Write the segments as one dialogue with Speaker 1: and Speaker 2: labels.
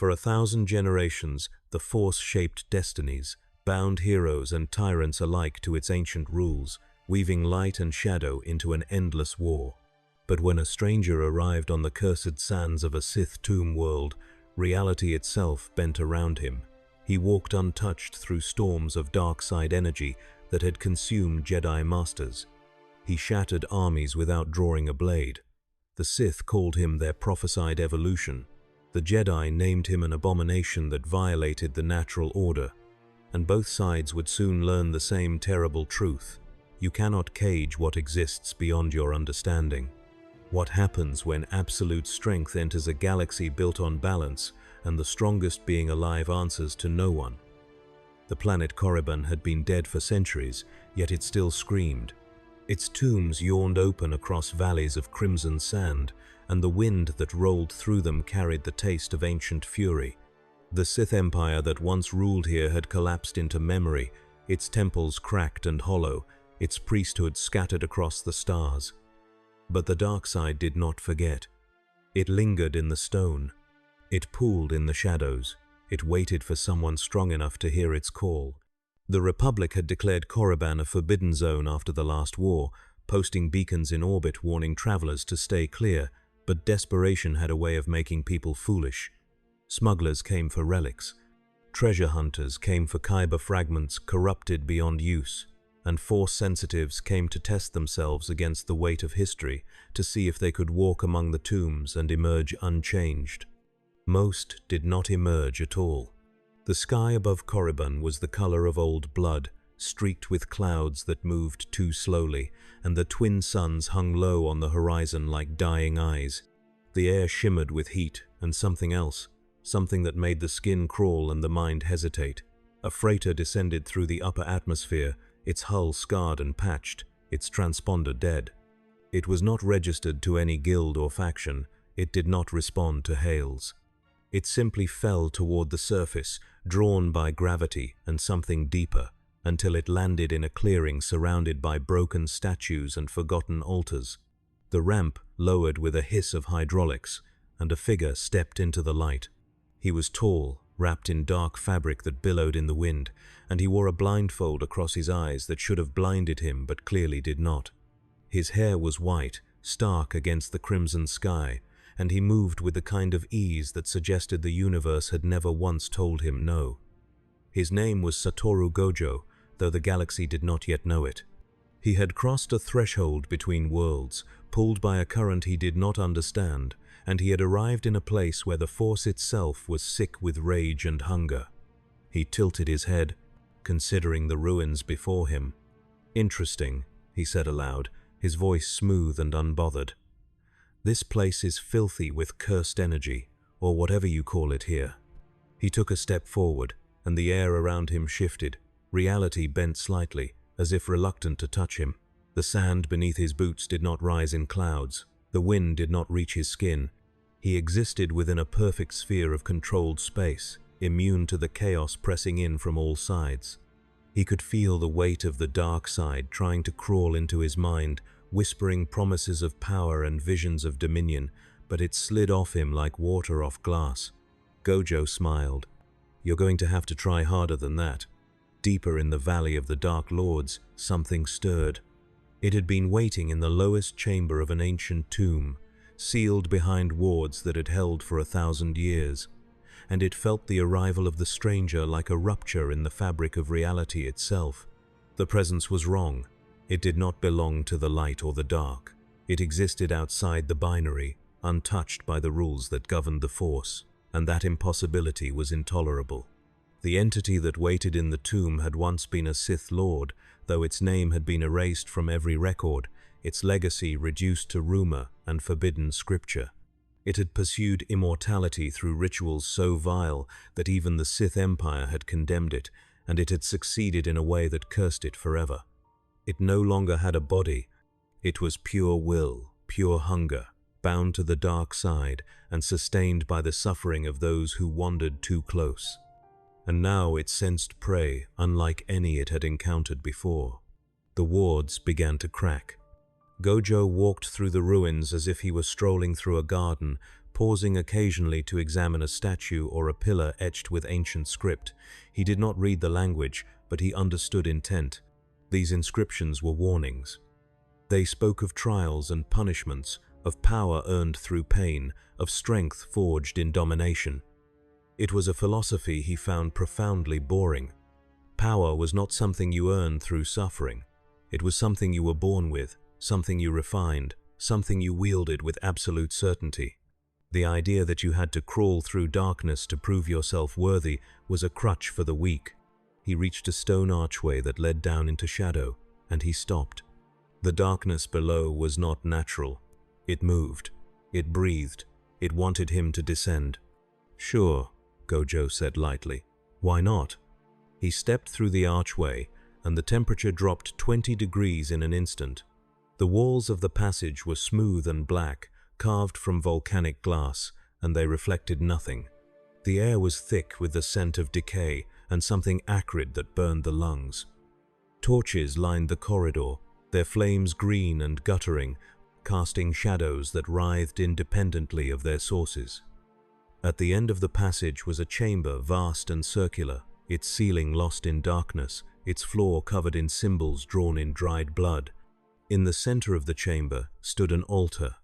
Speaker 1: For 1,000 generations, the Force shaped destinies, bound heroes and tyrants alike to its ancient rules, weaving light and shadow into an endless war. But when a stranger arrived on the cursed sands of a Sith tomb world, reality itself bent around him. He walked untouched through storms of dark side energy that had consumed Jedi masters. He shattered armies without drawing a blade. The Sith called him their prophesied evolution. The Jedi named him an abomination that violated the natural order. And both sides would soon learn the same terrible truth. You cannot cage what exists beyond your understanding. What happens when absolute strength enters a galaxy built on balance, and the strongest being alive answers to no one? The planet Korriban had been dead for centuries, yet it still screamed. Its tombs yawned open across valleys of crimson sand, and the wind that rolled through them carried the taste of ancient fury. The Sith Empire that once ruled here had collapsed into memory, its temples cracked and hollow, its priesthood scattered across the stars. But the dark side did not forget. It lingered in the stone. It pooled in the shadows. It waited for someone strong enough to hear its call. The Republic had declared Korriban a forbidden zone after the last war, posting beacons in orbit warning travelers to stay clear, but desperation had a way of making people foolish. Smugglers came for relics. Treasure hunters came for kyber fragments corrupted beyond use. And Force sensitives came to test themselves against the weight of history, to see if they could walk among the tombs and emerge unchanged. Most did not emerge at all. The sky above Korriban was the color of old blood, streaked with clouds that moved too slowly, and the twin suns hung low on the horizon like dying eyes. The air shimmered with heat and something else, something that made the skin crawl and the mind hesitate. A freighter descended through the upper atmosphere, its hull scarred and patched, its transponder dead. It was not registered to any guild or faction. It did not respond to hails. It simply fell toward the surface, drawn by gravity and something deeper, until it landed in a clearing surrounded by broken statues and forgotten altars. The ramp lowered with a hiss of hydraulics, and a figure stepped into the light. He was tall, wrapped in dark fabric that billowed in the wind, and he wore a blindfold across his eyes that should have blinded him but clearly did not. His hair was white, stark against the crimson sky, and he moved with the kind of ease that suggested the universe had never once told him no. His name was Satoru Gojo, though the galaxy did not yet know it. He had crossed a threshold between worlds, pulled by a current he did not understand, and he had arrived in a place where the Force itself was sick with rage and hunger. He tilted his head, considering the ruins before him. "Interesting," he said aloud, his voice smooth and unbothered. "This place is filthy with cursed energy, or whatever you call it here." He took a step forward, and the air around him shifted. Reality bent slightly, as if reluctant to touch him. The sand beneath his boots did not rise in clouds. The wind did not reach his skin. He existed within a perfect sphere of controlled space, immune to the chaos pressing in from all sides. He could feel the weight of the dark side trying to crawl into his mind, whispering promises of power and visions of dominion, but it slid off him like water off glass. Gojo smiled. "You're going to have to try harder than that." Deeper in the Valley of the Dark Lords, something stirred. It had been waiting in the lowest chamber of an ancient tomb, sealed behind wards that had held for 1,000 years, and it felt the arrival of the stranger like a rupture in the fabric of reality itself. The presence was wrong. It did not belong to the light or the dark. It existed outside the binary, untouched by the rules that governed the Force, and that impossibility was intolerable. The entity that waited in the tomb had once been a Sith Lord, though its name had been erased from every record, its legacy reduced to rumor and forbidden scripture. It had pursued immortality through rituals so vile that even the Sith Empire had condemned it, and it had succeeded in a way that cursed it forever. It no longer had a body. It was pure will, pure hunger, bound to the dark side and sustained by the suffering of those who wandered too close. And now it sensed prey unlike any it had encountered before. The wards began to crack. Gojo walked through the ruins as if he were strolling through a garden, pausing occasionally to examine a statue or a pillar etched with ancient script. He did not read the language, but he understood intent. These inscriptions were warnings. They spoke of trials and punishments, of power earned through pain, of strength forged in domination. It was a philosophy he found profoundly boring. Power was not something you earned through suffering. It was something you were born with, something you refined, something you wielded with absolute certainty. The idea that you had to crawl through darkness to prove yourself worthy was a crutch for the weak. He reached a stone archway that led down into shadow, and he stopped. The darkness below was not natural. It moved. It breathed. It wanted him to descend. "Sure," Gojo said lightly. "Why not?" He stepped through the archway, and the temperature dropped 20 degrees in an instant. The walls of the passage were smooth and black, carved from volcanic glass, and they reflected nothing. The air was thick with the scent of decay and something acrid that burned the lungs. Torches lined the corridor, their flames green and guttering, casting shadows that writhed independently of their sources. At the end of the passage was a chamber vast and circular, its ceiling lost in darkness, its floor covered in symbols drawn in dried blood. In the center of the chamber stood an altar,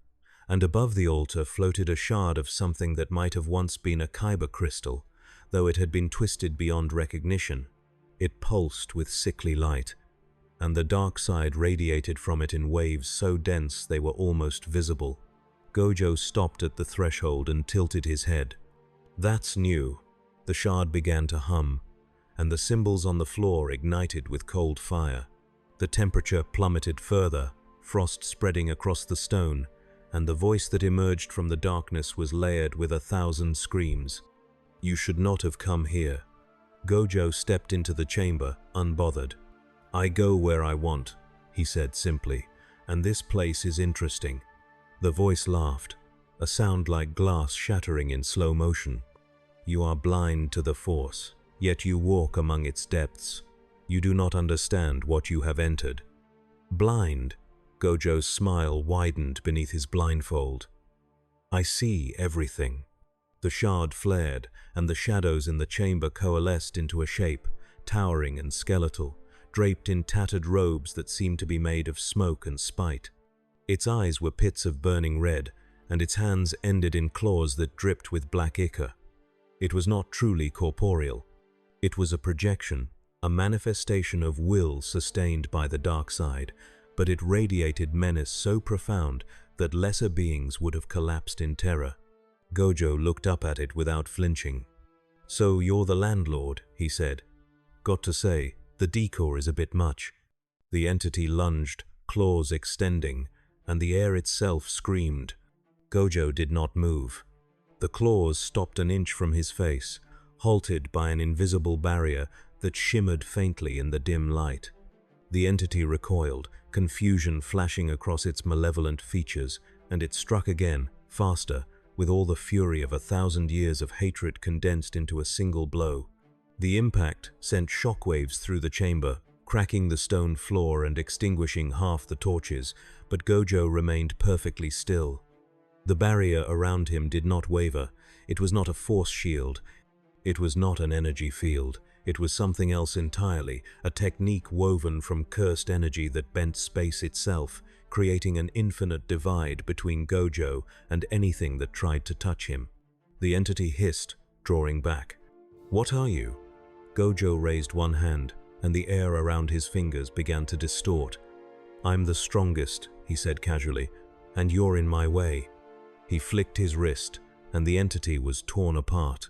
Speaker 1: and above the altar floated a shard of something that might have once been a kyber crystal, though it had been twisted beyond recognition. It pulsed with sickly light, and the dark side radiated from it in waves so dense they were almost visible. Gojo stopped at the threshold and tilted his head. "That's new." The shard began to hum, and the symbols on the floor ignited with cold fire. The temperature plummeted further, frost spreading across the stone, and the voice that emerged from the darkness was layered with 1,000 screams. "You should not have come here." Gojo stepped into the chamber, unbothered. "I go where I want," he said simply, "and this place is interesting." The voice laughed, a sound like glass shattering in slow motion. "You are blind to the Force, yet you walk among its depths. You do not understand what you have entered." "Blind?" Gojo's smile widened beneath his blindfold. "I see everything." The shard flared, and the shadows in the chamber coalesced into a shape, towering and skeletal, draped in tattered robes that seemed to be made of smoke and spite. Its eyes were pits of burning red, and its hands ended in claws that dripped with black ichor. It was not truly corporeal. It was a projection, a manifestation of will sustained by the dark side, but it radiated menace so profound that lesser beings would have collapsed in terror. Gojo looked up at it without flinching. "So you're the landlord," he said. "Got to say, the decor is a bit much." The entity lunged, claws extending, and the air itself screamed. Gojo did not move. The claws stopped an inch from his face, halted by an invisible barrier that shimmered faintly in the dim light. The entity recoiled, confusion flashing across its malevolent features, and it struck again, faster, with all the fury of 1,000 years of hatred condensed into a single blow. The impact sent shockwaves through the chamber, cracking the stone floor and extinguishing half the torches, but Gojo remained perfectly still. The barrier around him did not waver. It was not a force shield. It was not an energy field. It was something else entirely, a technique woven from cursed energy that bent space itself, creating an infinite divide between Gojo and anything that tried to touch him. The entity hissed, drawing back. "What are you?" Gojo raised one hand, and the air around his fingers began to distort. "I'm the strongest," he said casually, "and you're in my way." He flicked his wrist, and the entity was torn apart.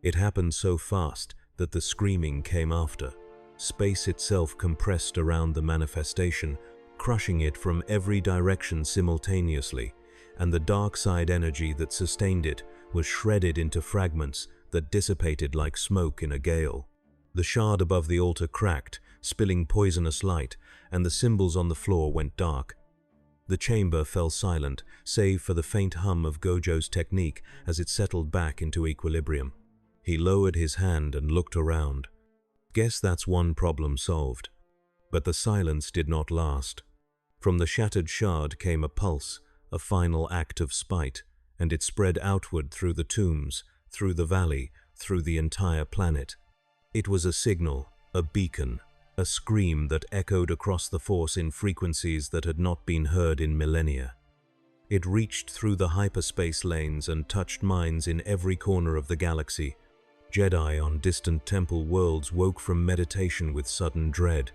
Speaker 1: It happened so fast that the screaming came after. Space itself compressed around the manifestation, crushing it from every direction simultaneously, and the dark side energy that sustained it was shredded into fragments that dissipated like smoke in a gale. The shard above the altar cracked, spilling poisonous light, and the symbols on the floor went dark. The chamber fell silent, save for the faint hum of Gojo's technique as it settled back into equilibrium. He lowered his hand and looked around. "Guess that's one problem solved." But the silence did not last. From the shattered shard came a pulse, a final act of spite, and it spread outward through the tombs, through the valley, through the entire planet. It was a signal, a beacon, a scream that echoed across the Force in frequencies that had not been heard in millennia. It reached through the hyperspace lanes and touched minds in every corner of the galaxy. Jedi on distant temple worlds woke from meditation with sudden dread.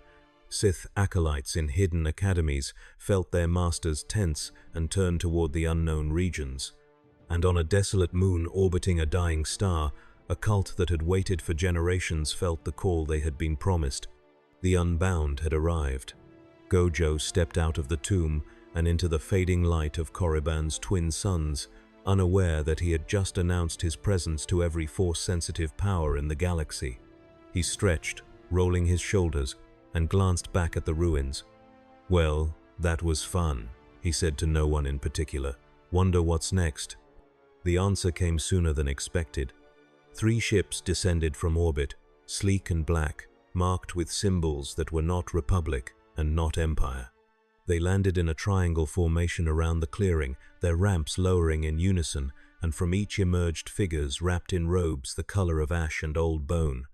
Speaker 1: Sith acolytes in hidden academies felt their masters tense and turned toward the unknown regions. And on a desolate moon orbiting a dying star, a cult that had waited for generations felt the call they had been promised. The Unbound had arrived. Gojo stepped out of the tomb and into the fading light of Korriban's twin suns, unaware that he had just announced his presence to every Force-sensitive power in the galaxy. He stretched, rolling his shoulders, and glanced back at the ruins. "Well, that was fun," he said to no one in particular. "Wonder what's next?" The answer came sooner than expected. 3 ships descended from orbit, sleek and black, marked with symbols that were not Republic and not Empire. They landed in a triangle formation around the clearing, their ramps lowering in unison, and from each emerged figures wrapped in robes the color of ash and old bone.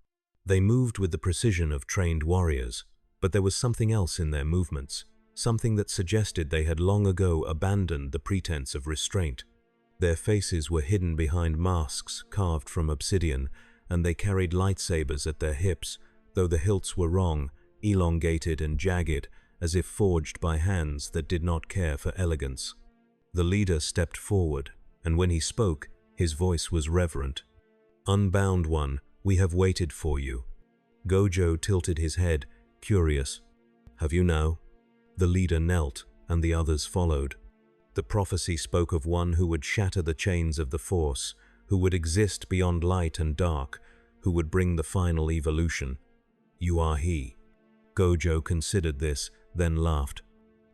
Speaker 1: They moved with the precision of trained warriors, but there was something else in their movements, something that suggested they had long ago abandoned the pretense of restraint. Their faces were hidden behind masks carved from obsidian, and they carried lightsabers at their hips, though the hilts were wrong, elongated and jagged, as if forged by hands that did not care for elegance. The leader stepped forward, and when he spoke, his voice was reverent. "Unbound One, we have waited for you." Gojo tilted his head, curious. "Have you now?" The leader knelt, and the others followed. The prophecy spoke of one who would shatter the chains of the Force, who would exist beyond light and dark, who would bring the final evolution. "You are he." Gojo considered this, then laughed.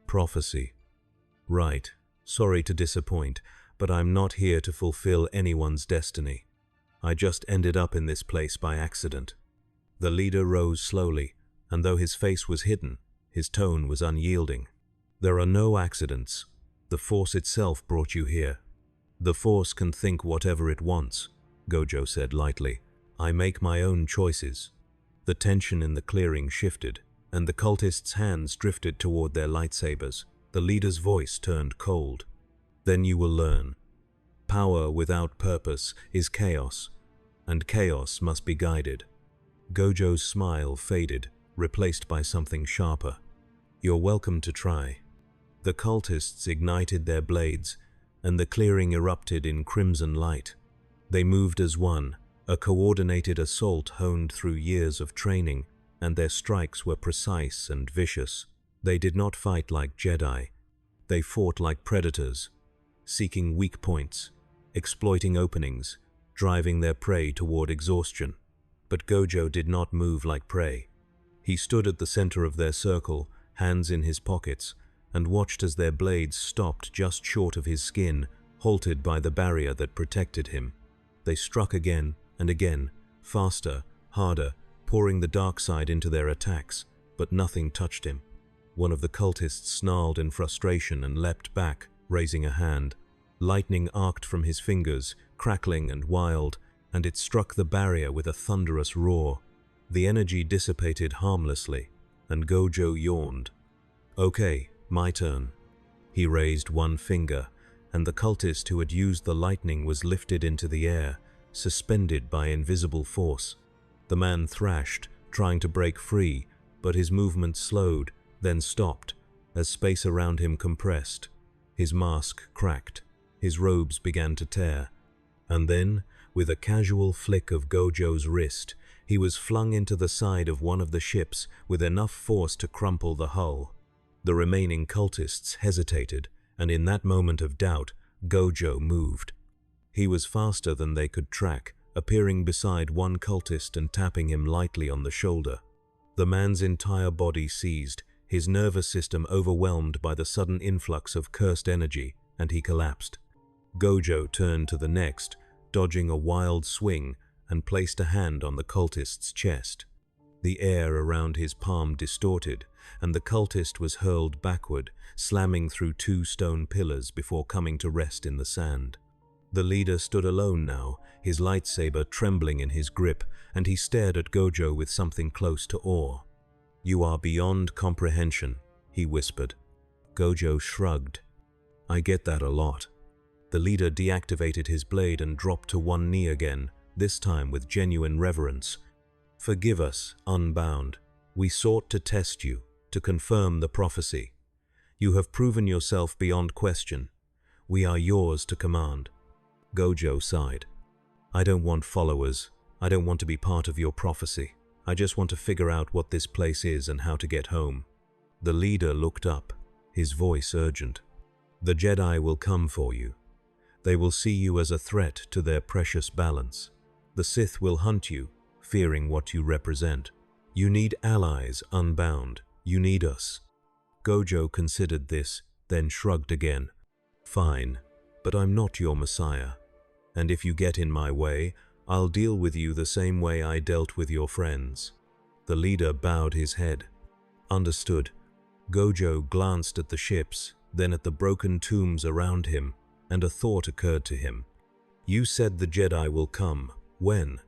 Speaker 1: "Prophecy. Right. Sorry to disappoint, but I'm not here to fulfill anyone's destiny. I just ended up in this place by accident." The leader rose slowly, and though his face was hidden, his tone was unyielding. "There are no accidents. The Force itself brought you here." "The Force can think whatever it wants," Gojo said lightly. "I make my own choices." The tension in the clearing shifted, and the cultists' hands drifted toward their lightsabers. The leader's voice turned cold. "Then you will learn. Power without purpose is chaos, and chaos must be guided." Gojo's smile faded, replaced by something sharper. "You're welcome to try." The cultists ignited their blades, and the clearing erupted in crimson light. They moved as one, a coordinated assault honed through years of training, and their strikes were precise and vicious. They did not fight like Jedi. They fought like predators, seeking weak points, exploiting openings, driving their prey toward exhaustion. But Gojo did not move like prey. He stood at the center of their circle, hands in his pockets, and watched as their blades stopped just short of his skin, halted by the barrier that protected him. They struck again and again, faster, harder, pouring the dark side into their attacks, but nothing touched him. One of the cultists snarled in frustration and leapt back, raising a hand. Lightning arced from his fingers, crackling and wild, and it struck the barrier with a thunderous roar. The energy dissipated harmlessly, and Gojo yawned. "Okay, my turn." He raised one finger, and the cultist who had used the lightning was lifted into the air, suspended by invisible force. The man thrashed, trying to break free, but his movement slowed, then stopped, as space around him compressed. His mask cracked, his robes began to tear, and then, with a casual flick of Gojo's wrist, he was flung into the side of one of the ships with enough force to crumple the hull. The remaining cultists hesitated, and in that moment of doubt, Gojo moved. He was faster than they could track, appearing beside one cultist and tapping him lightly on the shoulder. The man's entire body seized, his nervous system overwhelmed by the sudden influx of cursed energy, and he collapsed. Gojo turned to the next, dodging a wild swing, and placed a hand on the cultist's chest. The air around his palm distorted, and the cultist was hurled backward, slamming through 2 stone pillars before coming to rest in the sand. The leader stood alone now, his lightsaber trembling in his grip, and he stared at Gojo with something close to awe. "You are beyond comprehension," he whispered. Gojo shrugged. "I get that a lot." The leader deactivated his blade and dropped to one knee again, this time with genuine reverence. "Forgive us, Unbound. We sought to test you, to confirm the prophecy. You have proven yourself beyond question. We are yours to command." Gojo sighed. "I don't want followers. I don't want to be part of your prophecy. I just want to figure out what this place is and how to get home." The leader looked up, his voice urgent. "The Jedi will come for you. They will see you as a threat to their precious balance. The Sith will hunt you, fearing what you represent. You need allies, Unbound. You need us." Gojo considered this, then shrugged again. "Fine, but I'm not your messiah. And if you get in my way, I'll deal with you the same way I dealt with your friends." The leader bowed his head. "Understood." Gojo glanced at the ships, then at the broken tombs around him, and a thought occurred to him. "You said the Jedi will come. When?"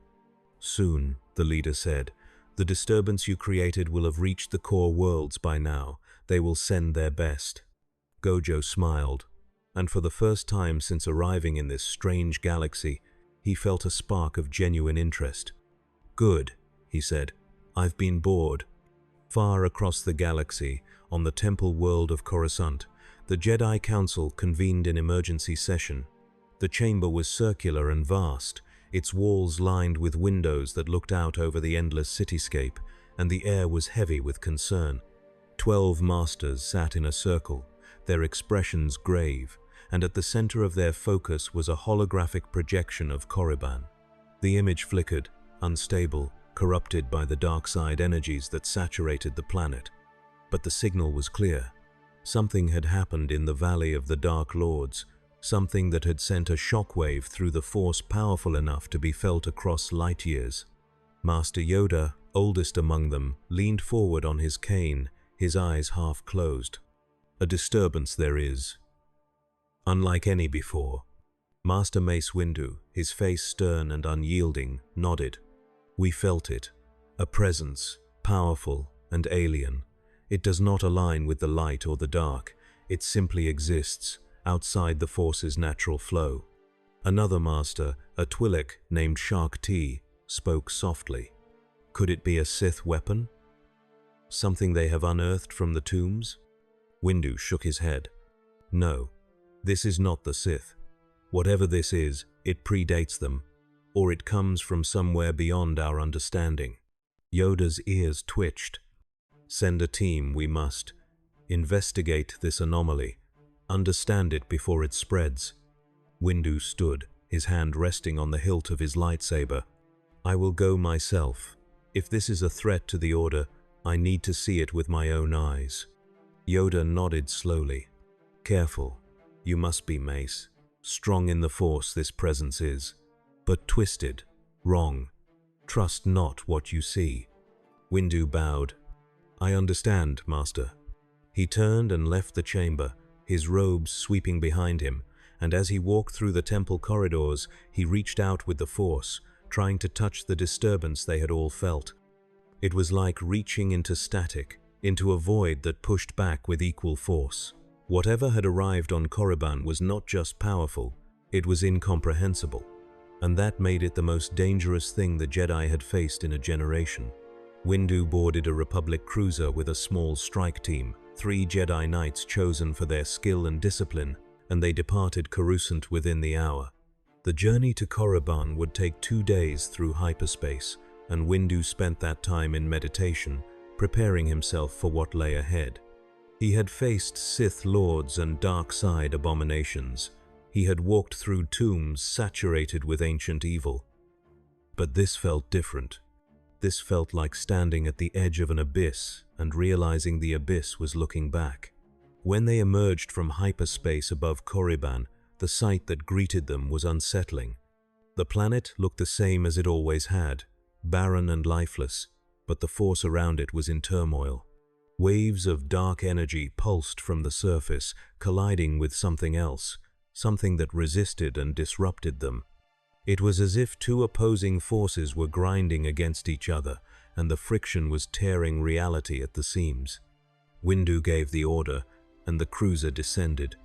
Speaker 1: "Soon," the leader said. "The disturbance you created will have reached the core worlds by now. They will send their best." Gojo smiled, and for the first time since arriving in this strange galaxy, he felt a spark of genuine interest. "Good," he said. "I've been bored." Far across the galaxy, on the temple world of Coruscant, the Jedi Council convened in emergency session. The chamber was circular and vast, its walls lined with windows that looked out over the endless cityscape, and the air was heavy with concern. 12 masters sat in a circle, their expressions grave, and at the center of their focus was a holographic projection of Korriban. The image flickered, unstable, corrupted by the dark side energies that saturated the planet. But the signal was clear. Something had happened in the Valley of the Dark Lords, something that had sent a shockwave through the Force powerful enough to be felt across light years. Master Yoda, oldest among them, leaned forward on his cane, his eyes half closed. "A disturbance there is. Unlike any before." Master Mace Windu, his face stern and unyielding, nodded. "We felt it. A presence, powerful and alien. It does not align with the light or the dark. It simply exists, outside the Force's natural flow." Another master, a Twi'lek named Shark T, spoke softly. "Could it be a Sith weapon? Something they have unearthed from the tombs?" Windu shook his head. "No, this is not the Sith. Whatever this is, it predates them, or it comes from somewhere beyond our understanding." Yoda's ears twitched. "Send a team, we must. Investigate this anomaly. Understand it before it spreads." Windu stood, his hand resting on the hilt of his lightsaber. "I will go myself. If this is a threat to the Order, I need to see it with my own eyes." Yoda nodded slowly. "Careful. You must be, Mace. Strong in the Force this presence is, but twisted, wrong. Trust not what you see." Windu bowed. "I understand, Master." He turned and left the chamber, his robes sweeping behind him, and as he walked through the temple corridors, he reached out with the Force, trying to touch the disturbance they had all felt. It was like reaching into static, into a void that pushed back with equal force. Whatever had arrived on Korriban was not just powerful, it was incomprehensible, and that made it the most dangerous thing the Jedi had faced in a generation. Windu boarded a Republic cruiser with a small strike team, 3 Jedi Knights chosen for their skill and discipline, and they departed Coruscant within the hour. The journey to Korriban would take 2 days through hyperspace, and Windu spent that time in meditation, preparing himself for what lay ahead. He had faced Sith lords and dark side abominations. He had walked through tombs saturated with ancient evil. But this felt different. This felt like standing at the edge of an abyss and realizing the abyss was looking back. When they emerged from hyperspace above Korriban, the sight that greeted them was unsettling. The planet looked the same as it always had, barren and lifeless, but the force around it was in turmoil. Waves of dark energy pulsed from the surface, colliding with something else, something that resisted and disrupted them. It was as if two opposing forces were grinding against each other, and the friction was tearing reality at the seams. Windu gave the order, and the cruiser descended.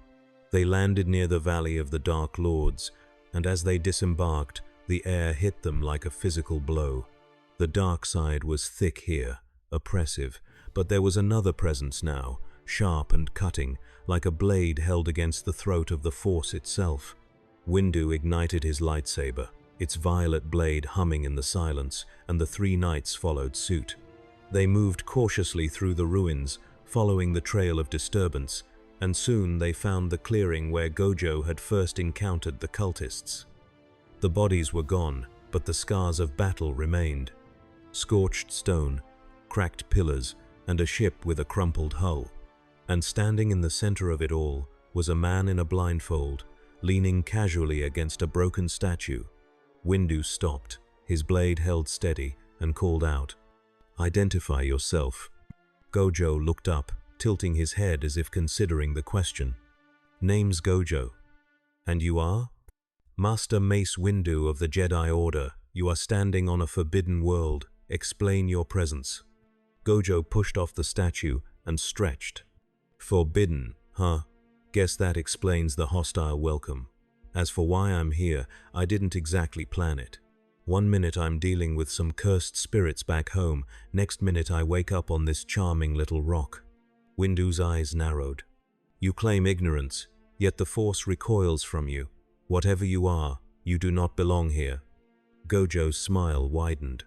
Speaker 1: They landed near the Valley of the Dark Lords, and as they disembarked, the air hit them like a physical blow. The dark side was thick here, oppressive, but there was another presence now, sharp and cutting, like a blade held against the throat of the Force itself. Windu ignited his lightsaber, its violet blade humming in the silence, and the three knights followed suit. They moved cautiously through the ruins, following the trail of disturbance, and soon they found the clearing where Gojo had first encountered the cultists. The bodies were gone, but the scars of battle remained. Scorched stone, cracked pillars, and a ship with a crumpled hull. And standing in the center of it all was a man in a blindfold, leaning casually against a broken statue. Windu stopped, his blade held steady, and called out, "Identify yourself." Gojo looked up, tilting his head as if considering the question. "Name's Gojo." "And you are?" "Master Mace Windu of the Jedi Order. You are standing on a forbidden world. Explain your presence." Gojo pushed off the statue and stretched. "Forbidden, huh? Guess that explains the hostile welcome. As for why I'm here, I didn't exactly plan it. One minute I'm dealing with some cursed spirits back home, next minute I wake up on this charming little rock." Windu's eyes narrowed. "You claim ignorance, yet the Force recoils from you. Whatever you are, you do not belong here." Gojo's smile widened.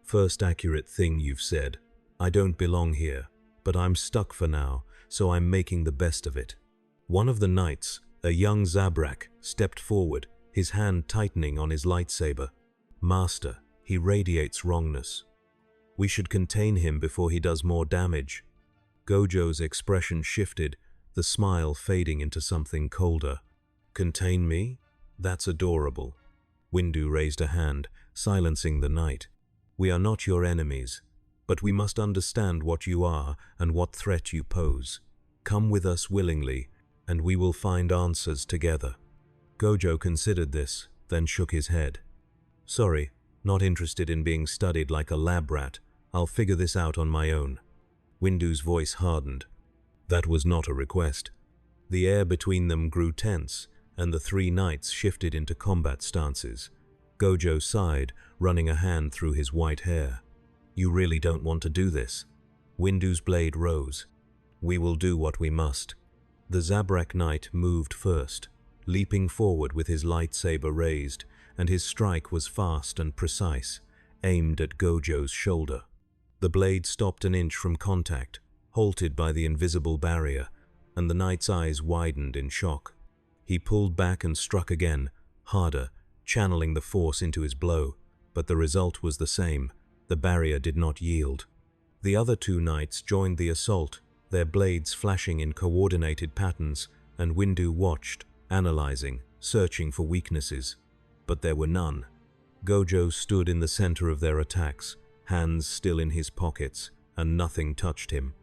Speaker 1: "First accurate thing you've said. I don't belong here, but I'm stuck for now, so I'm making the best of it." One of the knights, a young Zabrak, stepped forward, his hand tightening on his lightsaber. "Master, he radiates wrongness. We should contain him before he does more damage." Gojo's expression shifted, the smile fading into something colder. "Contain me? That's adorable." Windu raised a hand, silencing the knight. "We are not your enemies, but we must understand what you are and what threat you pose. Come with us willingly, and we will find answers together." Gojo considered this, then shook his head. "Sorry, not interested in being studied like a lab rat. I'll figure this out on my own." Windu's voice hardened. That was not a request. The air between them grew tense, and the three knights shifted into combat stances. Gojo sighed, running a hand through his white hair. "You really don't want to do this?" Windu's blade rose. "We will do what we must." The Zabrak knight moved first, leaping forward with his lightsaber raised, and his strike was fast and precise, aimed at Gojo's shoulder. The blade stopped an inch from contact, halted by the invisible barrier, and the knight's eyes widened in shock. He pulled back and struck again, harder, channeling the force into his blow, but the result was the same. The barrier did not yield. The other two knights joined the assault, their blades flashing in coordinated patterns, and Windu watched, analyzing, searching for weaknesses. But there were none. Gojo stood in the center of their attacks, hands still in his pockets, and nothing touched him.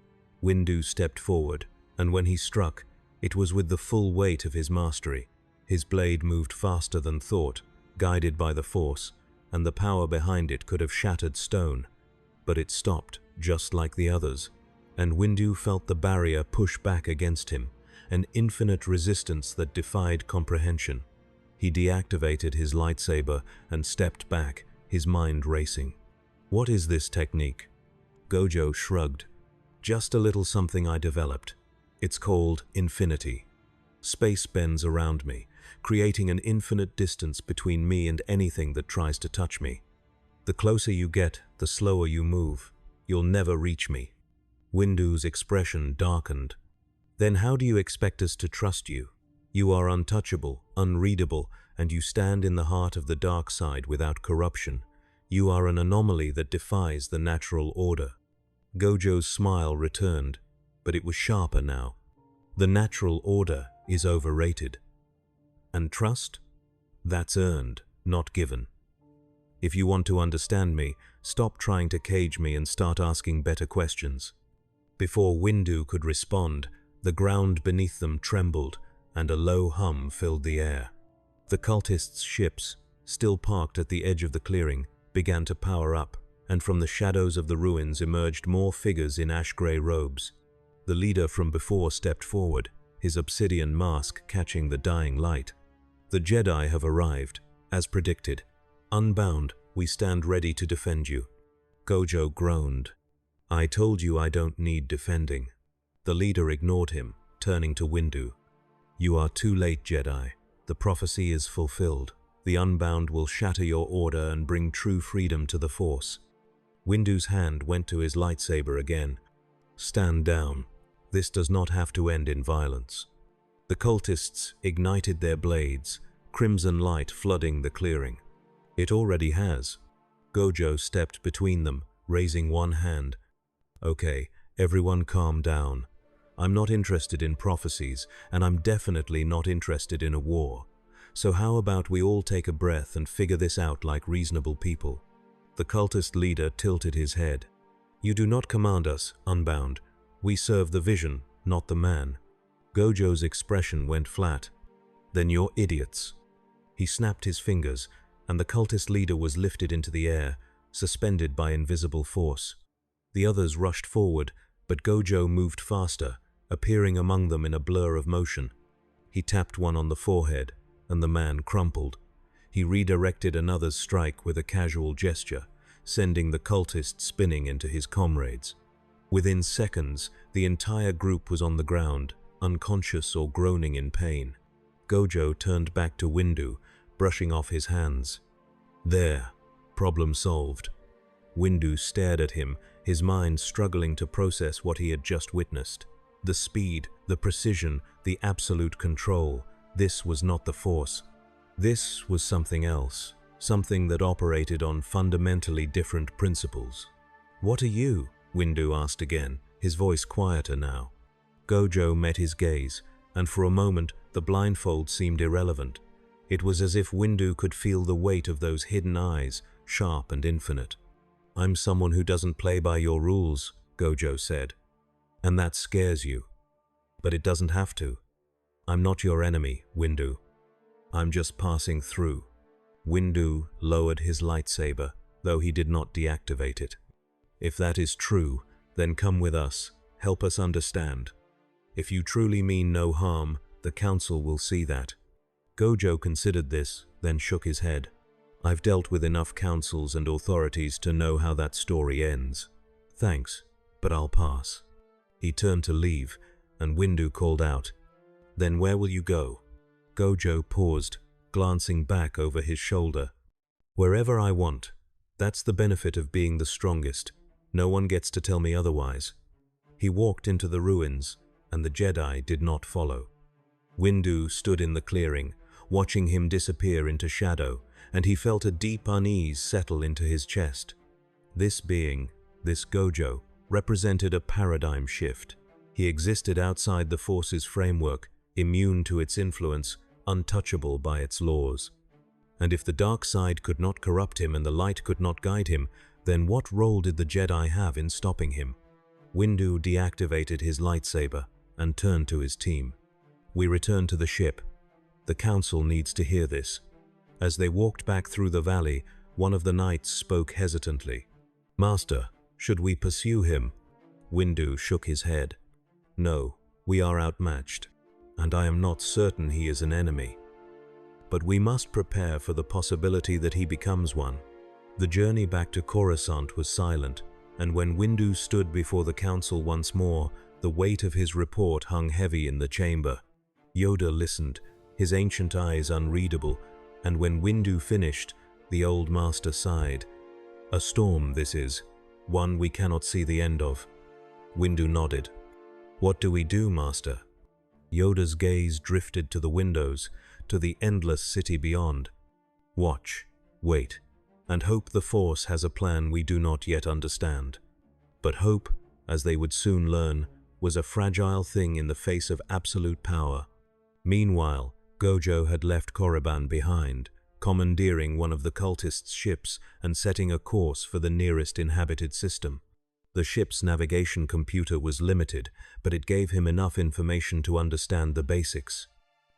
Speaker 1: Windu stepped forward, and when he struck, it was with the full weight of his mastery. His blade moved faster than thought, guided by the Force, and the power behind it could have shattered stone. But it stopped, just like the others, and Windu felt the barrier push back against him, an infinite resistance that defied comprehension. He deactivated his lightsaber and stepped back, his mind racing. "What is this technique?" Gojo shrugged. "Just a little something I developed. It's called infinity. Space bends around me, creating an infinite distance between me and anything that tries to touch me. The closer you get, the slower you move. You'll never reach me." Windu's expression darkened. "Then how do you expect us to trust you? You are untouchable, unreadable, and you stand in the heart of the dark side without corruption. You are an anomaly that defies the natural order." Gojo's smile returned, but it was sharper now. "The natural order is overrated. And trust? That's earned, not given. If you want to understand me, stop trying to cage me and start asking better questions." Before Windu could respond, the ground beneath them trembled, and a low hum filled the air. The cultists' ships, still parked at the edge of the clearing, began to power up, and from the shadows of the ruins emerged more figures in ash-gray robes. The leader from before stepped forward, his obsidian mask catching the dying light. "The Jedi have arrived, as predicted. Unbound, we stand ready to defend you." Gojo groaned. "I told you I don't need defending." The leader ignored him, turning to Windu. "You are too late, Jedi. The prophecy is fulfilled. The Unbound will shatter your order and bring true freedom to the Force." Windu's hand went to his lightsaber again. "Stand down. This does not have to end in violence." The cultists ignited their blades, crimson light flooding the clearing. "It already has." Gojo stepped between them, raising one hand. "Okay, everyone calm down. I'm not interested in prophecies, and I'm definitely not interested in a war. So how about we all take a breath and figure this out like reasonable people?" The cultist leader tilted his head. "You do not command us, Unbound. We serve the vision, not the man." Gojo's expression went flat. "Then you're idiots." He snapped his fingers, and the cultist leader was lifted into the air, suspended by invisible force. The others rushed forward, but Gojo moved faster, appearing among them in a blur of motion. He tapped one on the forehead, and the man crumpled. He redirected another's strike with a casual gesture, sending the cultist spinning into his comrades. Within seconds, the entire group was on the ground, unconscious or groaning in pain. Gojo turned back to Windu, brushing off his hands. "There, problem solved." Windu stared at him, his mind struggling to process what he had just witnessed. The speed, the precision, the absolute control. This was not the Force. This was something else, something that operated on fundamentally different principles. "What are you?" Windu asked again, his voice quieter now. Gojo met his gaze, and for a moment the blindfold seemed irrelevant. It was as if Windu could feel the weight of those hidden eyes, sharp and infinite. "I'm someone who doesn't play by your rules," Gojo said. "And that scares you. But it doesn't have to. I'm not your enemy, Windu. I'm just passing through." Windu lowered his lightsaber, though he did not deactivate it. "If that is true, then come with us. Help us understand. If you truly mean no harm, the Council will see that." Gojo considered this, then shook his head. "I've dealt with enough councils and authorities to know how that story ends. Thanks, but I'll pass." He turned to leave, and Windu called out, "Then where will you go?" Gojo paused, glancing back over his shoulder. "Wherever I want. That's the benefit of being the strongest. No one gets to tell me otherwise." He walked into the ruins, and the Jedi did not follow. Windu stood in the clearing, watching him disappear into shadow, and he felt a deep unease settle into his chest. This being, this Gojo, represented a paradigm shift. He existed outside the Force's framework, immune to its influence, untouchable by its laws. And if the dark side could not corrupt him and the light could not guide him, then what role did the Jedi have in stopping him? Windu deactivated his lightsaber and turned to his team. "We return to the ship. The Council needs to hear this." As they walked back through the valley, one of the knights spoke hesitantly. "Master, should we pursue him?" Windu shook his head. "No, we are outmatched, and I am not certain he is an enemy. But we must prepare for the possibility that he becomes one." The journey back to Coruscant was silent, and when Windu stood before the Council once more, the weight of his report hung heavy in the chamber. Yoda listened, his ancient eyes unreadable, and when Windu finished, the old master sighed. "A storm, this is, one we cannot see the end of." Windu nodded. "What do we do, Master?" Yoda's gaze drifted to the windows, to the endless city beyond. "Watch, wait, and hope the Force has a plan we do not yet understand." But hope, as they would soon learn, was a fragile thing in the face of absolute power. Meanwhile, Gojo had left Korriban behind, commandeering one of the cultists' ships and setting a course for the nearest inhabited system. The ship's navigation computer was limited, but it gave him enough information to understand the basics.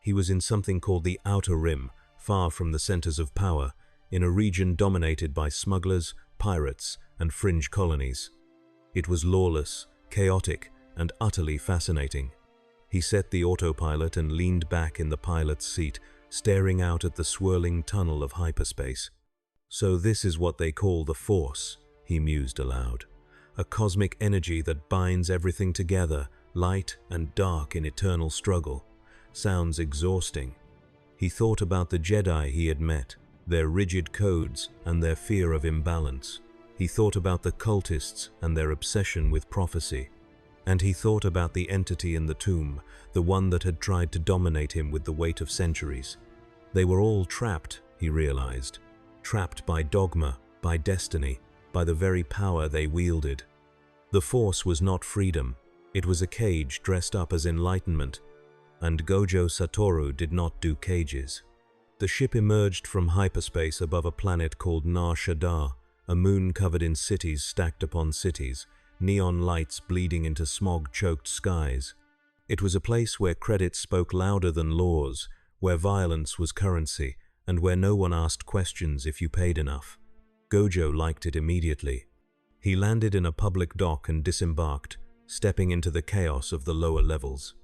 Speaker 1: He was in something called the Outer Rim, far from the centers of power, in a region dominated by smugglers, pirates, and fringe colonies. It was lawless, chaotic, and utterly fascinating. He set the autopilot and leaned back in the pilot's seat, staring out at the swirling tunnel of hyperspace. "So this is what they call the Force," he mused aloud. "A cosmic energy that binds everything together, light and dark in eternal struggle. Sounds exhausting." He thought about the Jedi he had met, their rigid codes and their fear of imbalance. He thought about the cultists and their obsession with prophecy. And he thought about the entity in the tomb, the one that had tried to dominate him with the weight of centuries. They were all trapped, he realized. Trapped by dogma, by destiny, by the very power they wielded. The Force was not freedom. It was a cage dressed up as enlightenment. And Gojo Satoru did not do cages. The ship emerged from hyperspace above a planet called Nar Shaddaa, a moon covered in cities stacked upon cities, neon lights bleeding into smog-choked skies. It was a place where credit spoke louder than laws, where violence was currency, and where no one asked questions if you paid enough. Gojo liked it immediately. He landed in a public dock and disembarked, stepping into the chaos of the lower levels.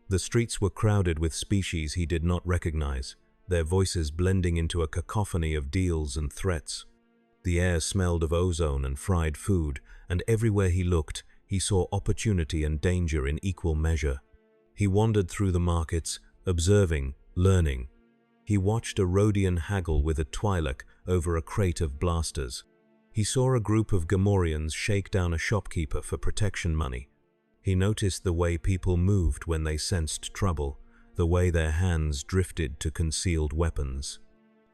Speaker 1: The streets were crowded with species he did not recognize, their voices blending into a cacophony of deals and threats. The air smelled of ozone and fried food, and everywhere he looked, he saw opportunity and danger in equal measure. He wandered through the markets, observing, learning. He watched a Rhodian haggle with a Twi'lek over a crate of blasters. He saw a group of Gamorreans shake down a shopkeeper for protection money. He noticed the way people moved when they sensed trouble, the way their hands drifted to concealed weapons.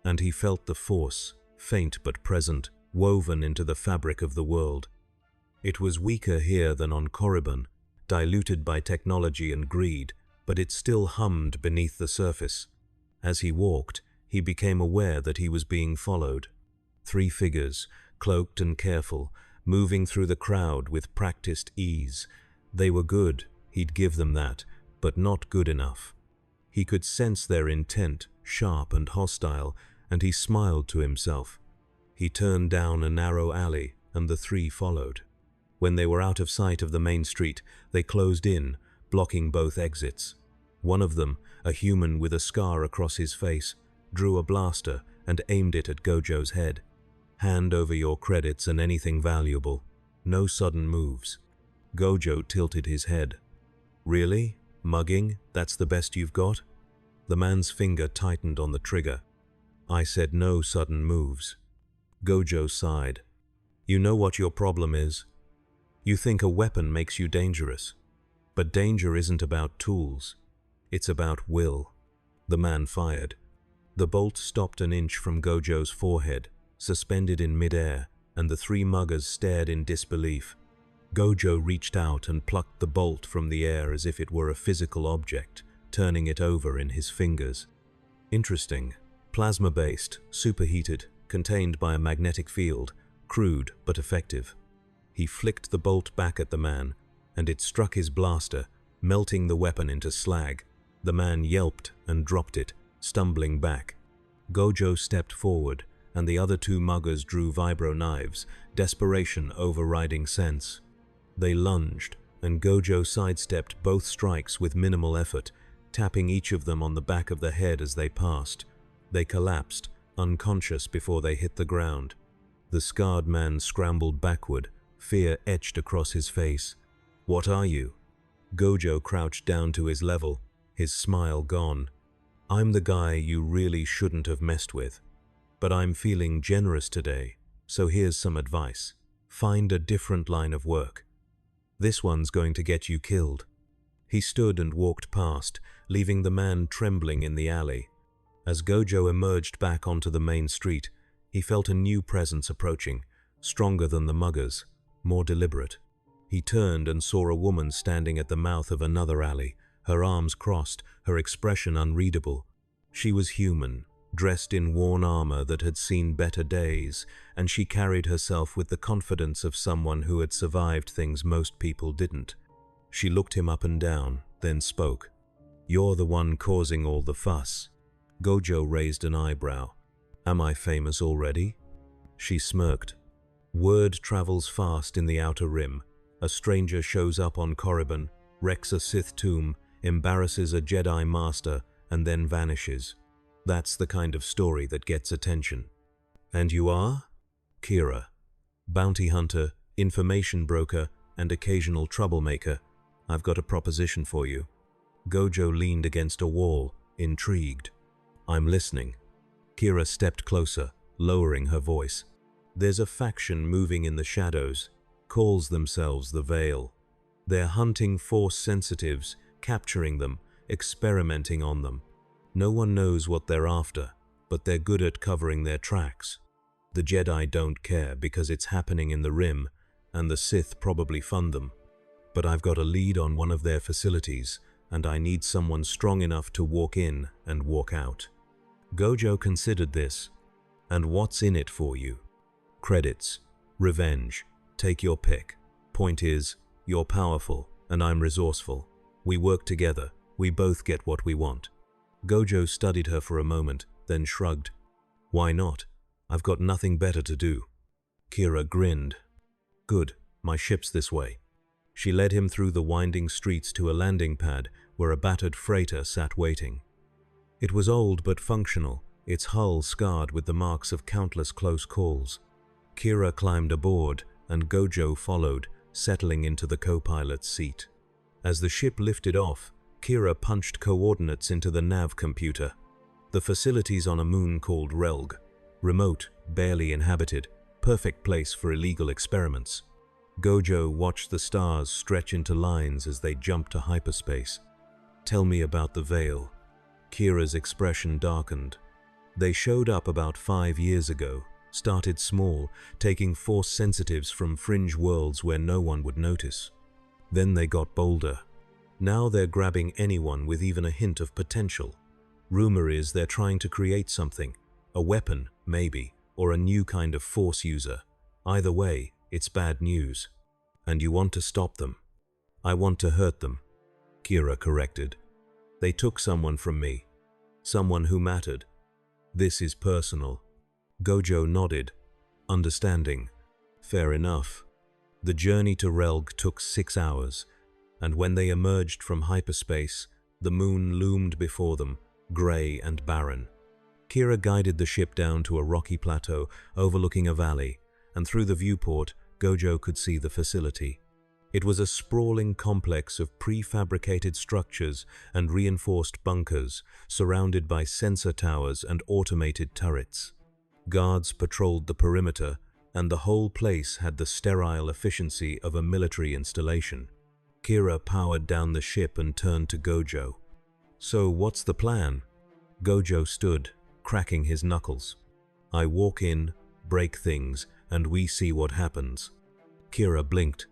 Speaker 1: And he felt the Force, faint but present, woven into the fabric of the world. It was weaker here than on Korriban, diluted by technology and greed, but it still hummed beneath the surface. As he walked, he became aware that he was being followed. 3 figures, cloaked and careful, moving through the crowd with practiced ease. They were good, he'd give them that, but not good enough. He could sense their intent, sharp and hostile, and he smiled to himself. He turned down a narrow alley, and the 3 followed. When they were out of sight of the main street, they closed in, blocking both exits. One of them, a human with a scar across his face, drew a blaster and aimed it at Gojo's head. "Hand over your credits and anything valuable. No sudden moves." Gojo tilted his head. "Really? Mugging? That's the best you've got?" The man's finger tightened on the trigger. "I said no sudden moves." Gojo sighed. "You know what your problem is? You think a weapon makes you dangerous. But danger isn't about tools. It's about will." The man fired. The bolt stopped an inch from Gojo's forehead, suspended in midair, and the 3 muggers stared in disbelief. Gojo reached out and plucked the bolt from the air as if it were a physical object, turning it over in his fingers. Interesting. Plasma-based, superheated, contained by a magnetic field, crude but effective. He flicked the bolt back at the man, and it struck his blaster, melting the weapon into slag. The man yelped and dropped it, stumbling back. Gojo stepped forward, and the other 2 muggers drew vibro knives, desperation overriding sense. They lunged, and Gojo sidestepped both strikes with minimal effort, tapping each of them on the back of the head as they passed. They collapsed, unconscious before they hit the ground. The scarred man scrambled backward, fear etched across his face. "What are you?" Gojo crouched down to his level, his smile gone. "I'm the guy you really shouldn't have messed with. But I'm feeling generous today, so here's some advice. Find a different line of work. This one's going to get you killed." He stood and walked past, leaving the man trembling in the alley. As Gojo emerged back onto the main street, he felt a new presence approaching, stronger than the muggers, more deliberate. He turned and saw a woman standing at the mouth of another alley, her arms crossed, her expression unreadable. She was human, dressed in worn armor that had seen better days, and she carried herself with the confidence of someone who had survived things most people didn't. She looked him up and down, then spoke. You're the one causing all the fuss." Gojo raised an eyebrow. "Am I famous already?" She smirked. Word travels fast in the Outer Rim. A stranger shows up on Korriban, wrecks a Sith tomb, embarrasses a Jedi master, and then vanishes. That's the kind of story that gets attention. "And you are?" "Kira. Bounty hunter, information broker, and occasional troublemaker. I've got a proposition for you." Gojo leaned against a wall, intrigued. "I'm listening." Kira stepped closer, lowering her voice. "There's a faction moving in the shadows, calls themselves the Veil. They're hunting Force sensitives, capturing them, experimenting on them. No one knows what they're after, but they're good at covering their tracks. The Jedi don't care because it's happening in the Rim, and the Sith probably fund them. But I've got a lead on one of their facilities, and I need someone strong enough to walk in and walk out." Gojo considered this. "And what's in it for you?" "Credits. Revenge. Take your pick. Point is, you're powerful, and I'm resourceful. We work together. We both get what we want." Gojo studied her for a moment, then shrugged. "Why not? I've got nothing better to do." Kira grinned. "Good, my ship's this way." She led him through the winding streets to a landing pad where a battered freighter sat waiting. It was old but functional, its hull scarred with the marks of countless close calls. Kira climbed aboard, and Gojo followed, settling into the co-pilot's seat. As the ship lifted off, Kira punched coordinates into the nav computer. The facility's on a moon called Relg. Remote, barely inhabited, perfect place for illegal experiments. Gojo watched the stars stretch into lines as they jumped to hyperspace. "Tell me about the Veil." Kira's expression darkened. "They showed up about 5 years ago, started small, taking Force sensitives from fringe worlds where no one would notice. Then they got bolder. Now they're grabbing anyone with even a hint of potential. Rumor is they're trying to create something, a weapon, maybe, or a new kind of Force user. Either way, it's bad news. And you want to stop them." "I want to hurt them," Kira corrected. "They took someone from me. Someone who mattered. This is personal." Gojo nodded, understanding. "Fair enough." The journey to Relg took 6 hours, and when they emerged from hyperspace, the moon loomed before them, grey and barren. Kira guided the ship down to a rocky plateau overlooking a valley, and through the viewport, Gojo could see the facility. It was a sprawling complex of prefabricated structures and reinforced bunkers, surrounded by sensor towers and automated turrets. Guards patrolled the perimeter, and the whole place had the sterile efficiency of a military installation. Kira powered down the ship and turned to Gojo. "So what's the plan?" Gojo stood, cracking his knuckles. "I walk in, break things, and we see what happens." Kira blinked.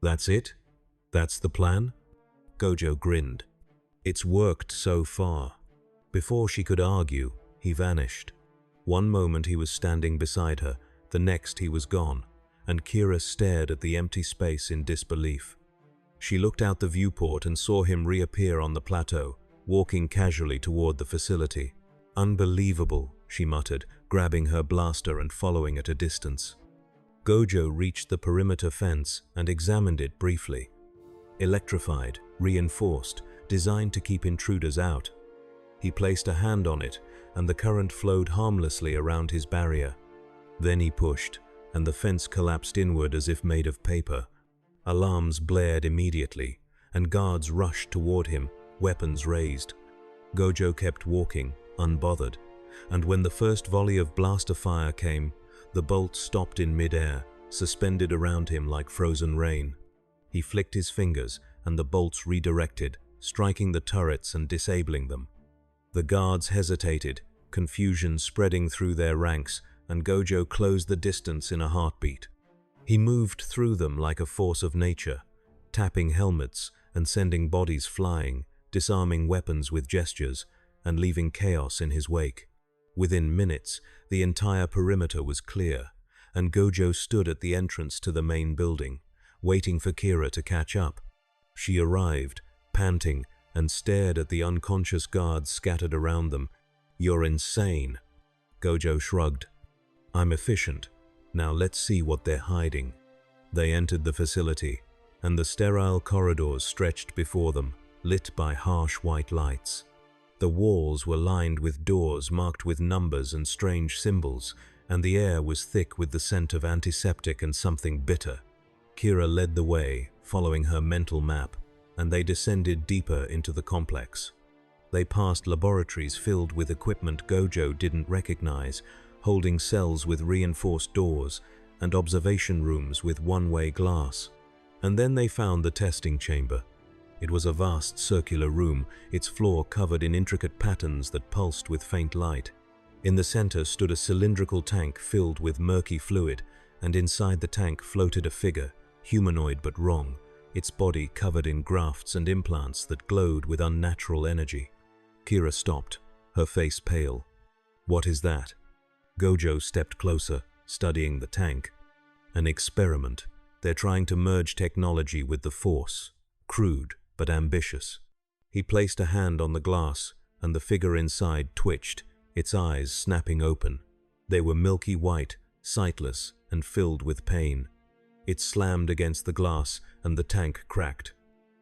Speaker 1: "That's it? That's the plan?" Gojo grinned. "It's worked so far." Before she could argue, he vanished. One moment he was standing beside her, the next he was gone, and Kira stared at the empty space in disbelief. She looked out the viewport and saw him reappear on the plateau, walking casually toward the facility. "Unbelievable," she muttered, grabbing her blaster and following at a distance. Gojo reached the perimeter fence and examined it briefly. Electrified, reinforced, designed to keep intruders out. He placed a hand on it, and the current flowed harmlessly around his barrier. Then he pushed, and the fence collapsed inward as if made of paper. Alarms blared immediately, and guards rushed toward him, weapons raised. Gojo kept walking, unbothered, and when the first volley of blaster fire came, the bolt stopped in midair, suspended around him like frozen rain. He flicked his fingers, and the bolts redirected, striking the turrets and disabling them. The guards hesitated, confusion spreading through their ranks, and Gojo closed the distance in a heartbeat. He moved through them like a force of nature, tapping helmets and sending bodies flying, disarming weapons with gestures, and leaving chaos in his wake. Within minutes, the entire perimeter was clear, and Gojo stood at the entrance to the main building, waiting for Kira to catch up. She arrived, panting, and stared at the unconscious guards scattered around them. "You're insane." Gojo shrugged. "I'm efficient. Now let's see what they're hiding." They entered the facility, and the sterile corridors stretched before them, lit by harsh white lights. The walls were lined with doors marked with numbers and strange symbols, and the air was thick with the scent of antiseptic and something bitter. Kira led the way, following her mental map, and they descended deeper into the complex. They passed laboratories filled with equipment Gojo didn't recognize, holding cells with reinforced doors, and observation rooms with one-way glass. And then they found the testing chamber. It was a vast circular room, its floor covered in intricate patterns that pulsed with faint light. In the center stood a cylindrical tank filled with murky fluid, and inside the tank floated a figure, humanoid but wrong, its body covered in grafts and implants that glowed with unnatural energy. Kira stopped, her face pale. "What is that?" Gojo stepped closer, studying the tank. "An experiment. They're trying to merge technology with the Force. Crude, but ambitious." He placed a hand on the glass, and the figure inside twitched, its eyes snapping open. They were milky white, sightless, and filled with pain. It slammed against the glass, and the tank cracked.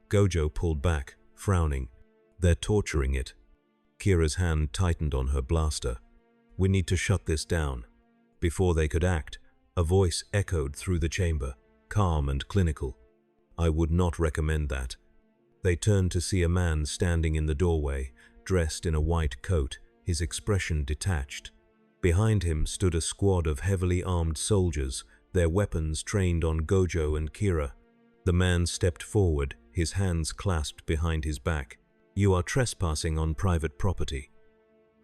Speaker 1: Gojo pulled back, frowning. "They're torturing it." Kira's hand tightened on her blaster. "We need to shut this down." Before they could act, a voice echoed through the chamber, calm and clinical. "I would not recommend that." They turned to see a man standing in the doorway, dressed in a white coat, his expression detached. Behind him stood a squad of heavily armed soldiers, their weapons trained on Gojo and Kira. The man stepped forward, his hands clasped behind his back. "You are trespassing on private property.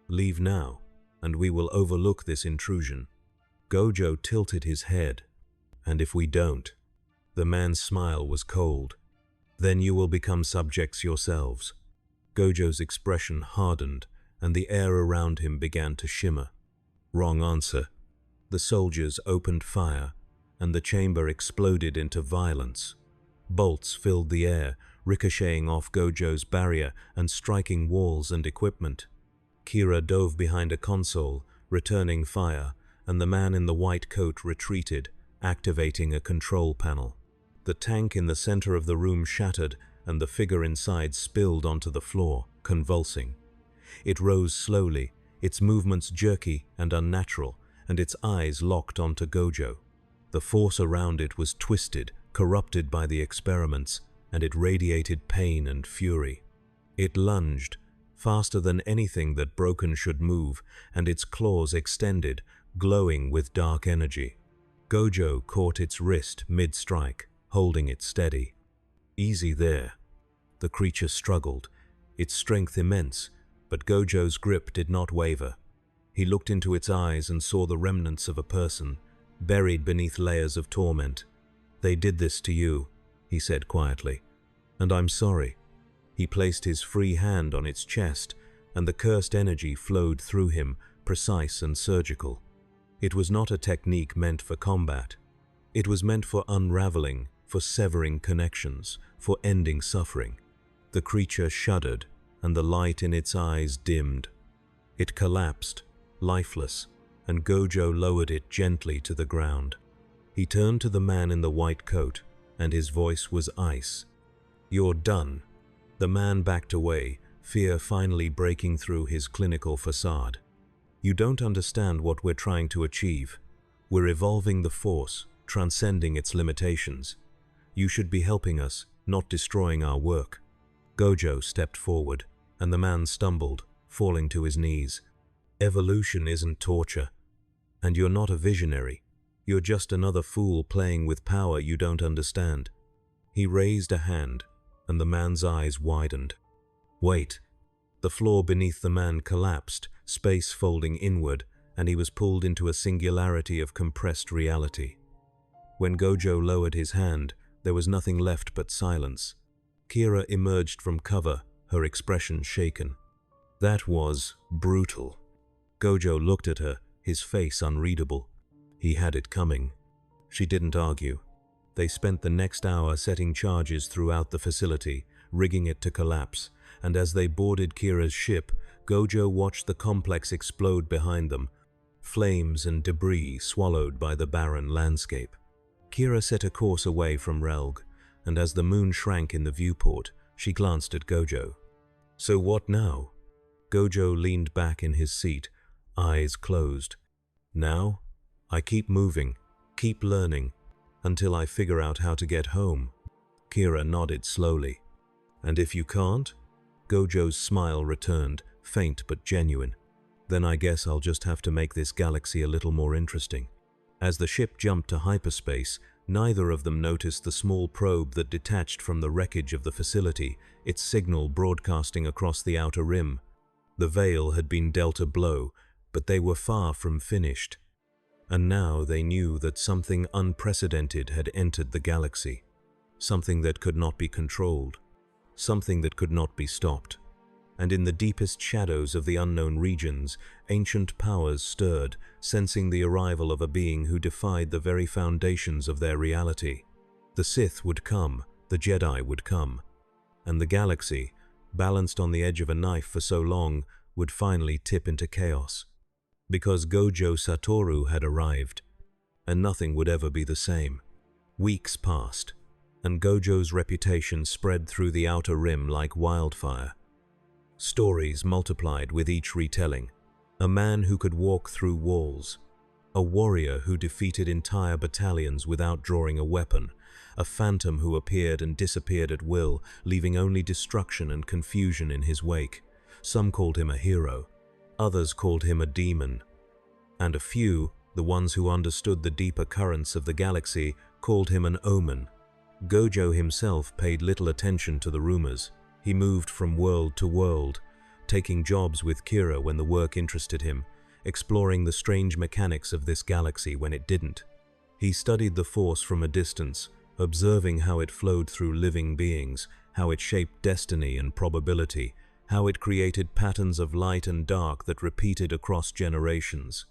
Speaker 1: Leave now, and we will overlook this intrusion." Gojo tilted his head. "And if we don't?" The man's smile was cold. "Then you will become subjects yourselves." Gojo's expression hardened, and the air around him began to shimmer. "Wrong answer." The soldiers opened fire, and the chamber exploded into violence. Bolts filled the air, ricocheting off Gojo's barrier and striking walls and equipment. Kira dove behind a console, returning fire, and the man in the white coat retreated, activating a control panel. The tank in the center of the room shattered, and the figure inside spilled onto the floor, convulsing. It rose slowly, its movements jerky and unnatural, and its eyes locked onto Gojo. The force around it was twisted, corrupted by the experiments, and it radiated pain and fury. It lunged, faster than anything that broken should move, and its claws extended, glowing with dark energy. Gojo caught its wrist mid-strike, holding it steady. "Easy there." The creature struggled, its strength immense, but Gojo's grip did not waver. He looked into its eyes and saw the remnants of a person, buried beneath layers of torment. "They did this to you," he said quietly, "and I'm sorry." He placed his free hand on its chest, and the cursed energy flowed through him, precise and surgical. It was not a technique meant for combat. It was meant for unraveling, for severing connections, for ending suffering. The creature shuddered, and the light in its eyes dimmed. It collapsed, lifeless, and Gojo lowered it gently to the ground. He turned to the man in the white coat, and his voice was ice. "You're done." The man backed away, fear finally breaking through his clinical facade. "You don't understand what we're trying to achieve. We're evolving the Force, transcending its limitations. You should be helping us, not destroying our work." Gojo stepped forward, and the man stumbled, falling to his knees. "Evolution isn't torture. And you're not a visionary. You're just another fool playing with power you don't understand." He raised a hand, and the man's eyes widened. "Wait." The floor beneath the man collapsed, space folding inward, and he was pulled into a singularity of compressed reality. When Gojo lowered his hand, there was nothing left but silence. Kira emerged from cover, her expression shaken. "That was brutal." Gojo looked at her, his face unreadable. He had it coming. She didn't argue. They spent the next hour setting charges throughout the facility, rigging it to collapse, and as they boarded Kira's ship, Gojo watched the complex explode behind them, flames and debris swallowed by the barren landscape. Kira set a course away from Relg, and as the moon shrank in the viewport, she glanced at Gojo. "So what now?" Gojo leaned back in his seat, eyes closed. "Now? I keep moving, keep learning, until I figure out how to get home." Kira nodded slowly. "And if you can't?" Gojo's smile returned, faint but genuine. "Then I guess I'll just have to make this galaxy a little more interesting." As the ship jumped to hyperspace, neither of them noticed the small probe that detached from the wreckage of the facility, its signal broadcasting across the outer rim. The veil had been dealt a blow, but they were far from finished. And now they knew that something unprecedented had entered the galaxy. Something that could not be controlled. Something that could not be stopped. And in the deepest shadows of the unknown regions, ancient powers stirred, sensing the arrival of a being who defied the very foundations of their reality. The Sith would come, the Jedi would come, and the galaxy, balanced on the edge of a knife for so long, would finally tip into chaos. Because Gojo Satoru had arrived, and nothing would ever be the same. Weeks passed, and Gojo's reputation spread through the outer rim like wildfire. Stories multiplied with each retelling. A man who could walk through walls. A warrior who defeated entire battalions without drawing a weapon. A phantom who appeared and disappeared at will, leaving only destruction and confusion in his wake. Some called him a hero. Others called him a demon. And a few, the ones who understood the deeper currents of the galaxy, called him an omen. Gojo himself paid little attention to the rumors. He moved from world to world, taking jobs with Kira when the work interested him, exploring the strange mechanics of this galaxy when it didn't. He studied the Force from a distance, observing how it flowed through living beings, how it shaped destiny and probability, how it created patterns of light and dark that repeated across generations.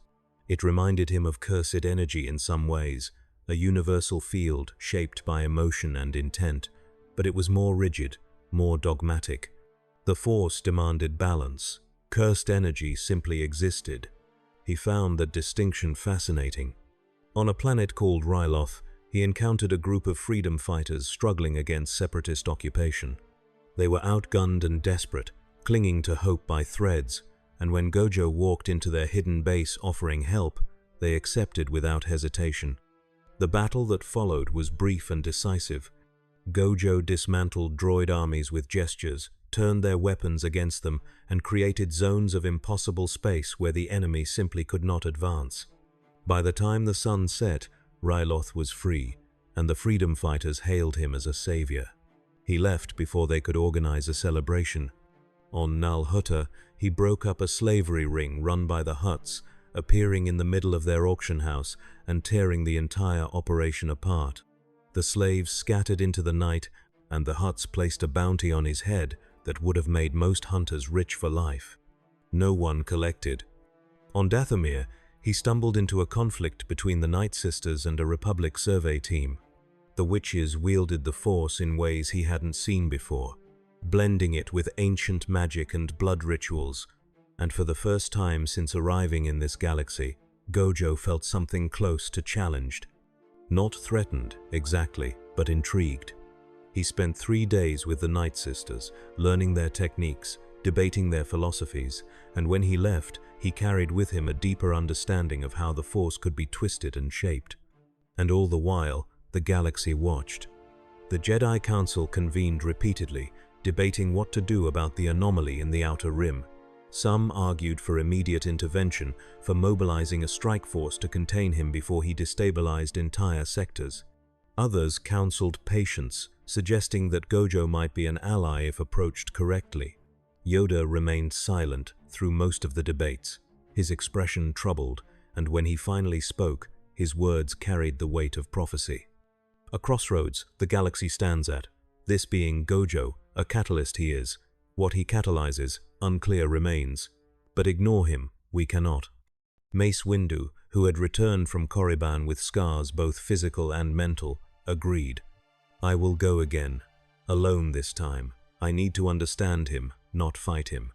Speaker 1: It reminded him of cursed energy in some ways, a universal field shaped by emotion and intent, but it was more rigid, more dogmatic. The Force demanded balance. Cursed energy simply existed. He found that distinction fascinating. On a planet called Ryloth, he encountered a group of freedom fighters struggling against separatist occupation. They were outgunned and desperate, clinging to hope by threads, and when Gojo walked into their hidden base offering help, they accepted without hesitation. The battle that followed was brief and decisive. Gojo dismantled droid armies with gestures, turned their weapons against them, and created zones of impossible space where the enemy simply could not advance. By the time the sun set, Ryloth was free, and the freedom fighters hailed him as a savior. He left before they could organize a celebration. On Nal Hutta, he broke up a slavery ring run by the Hutts, appearing in the middle of their auction house and tearing the entire operation apart. The slaves scattered into the night, and the Hutts placed a bounty on his head that would have made most hunters rich for life. No one collected. On Dathomir, he stumbled into a conflict between the Night Sisters and a Republic survey team. The witches wielded the Force in ways he hadn't seen before, blending it with ancient magic and blood rituals, and for the first time since arriving in this galaxy, Gojo felt something close to challenged. Not threatened, exactly, but intrigued. He spent 3 days with the Night Sisters, learning their techniques, debating their philosophies, and when he left, he carried with him a deeper understanding of how the Force could be twisted and shaped. And all the while, the galaxy watched. The Jedi Council convened repeatedly, debating what to do about the anomaly in the Outer Rim. Some argued for immediate intervention, for mobilizing a strike force to contain him before he destabilized entire sectors. Others counseled patience, suggesting that Gojo might be an ally if approached correctly. Yoda remained silent through most of the debates, his expression troubled, and when he finally spoke, his words carried the weight of prophecy. A crossroads the galaxy stands at, this being Gojo, a catalyst he is. What he catalyzes, unclear remains. But ignore him, we cannot. Mace Windu, who had returned from Korriban with scars both physical and mental, agreed. I will go again. Alone this time. I need to understand him, not fight him."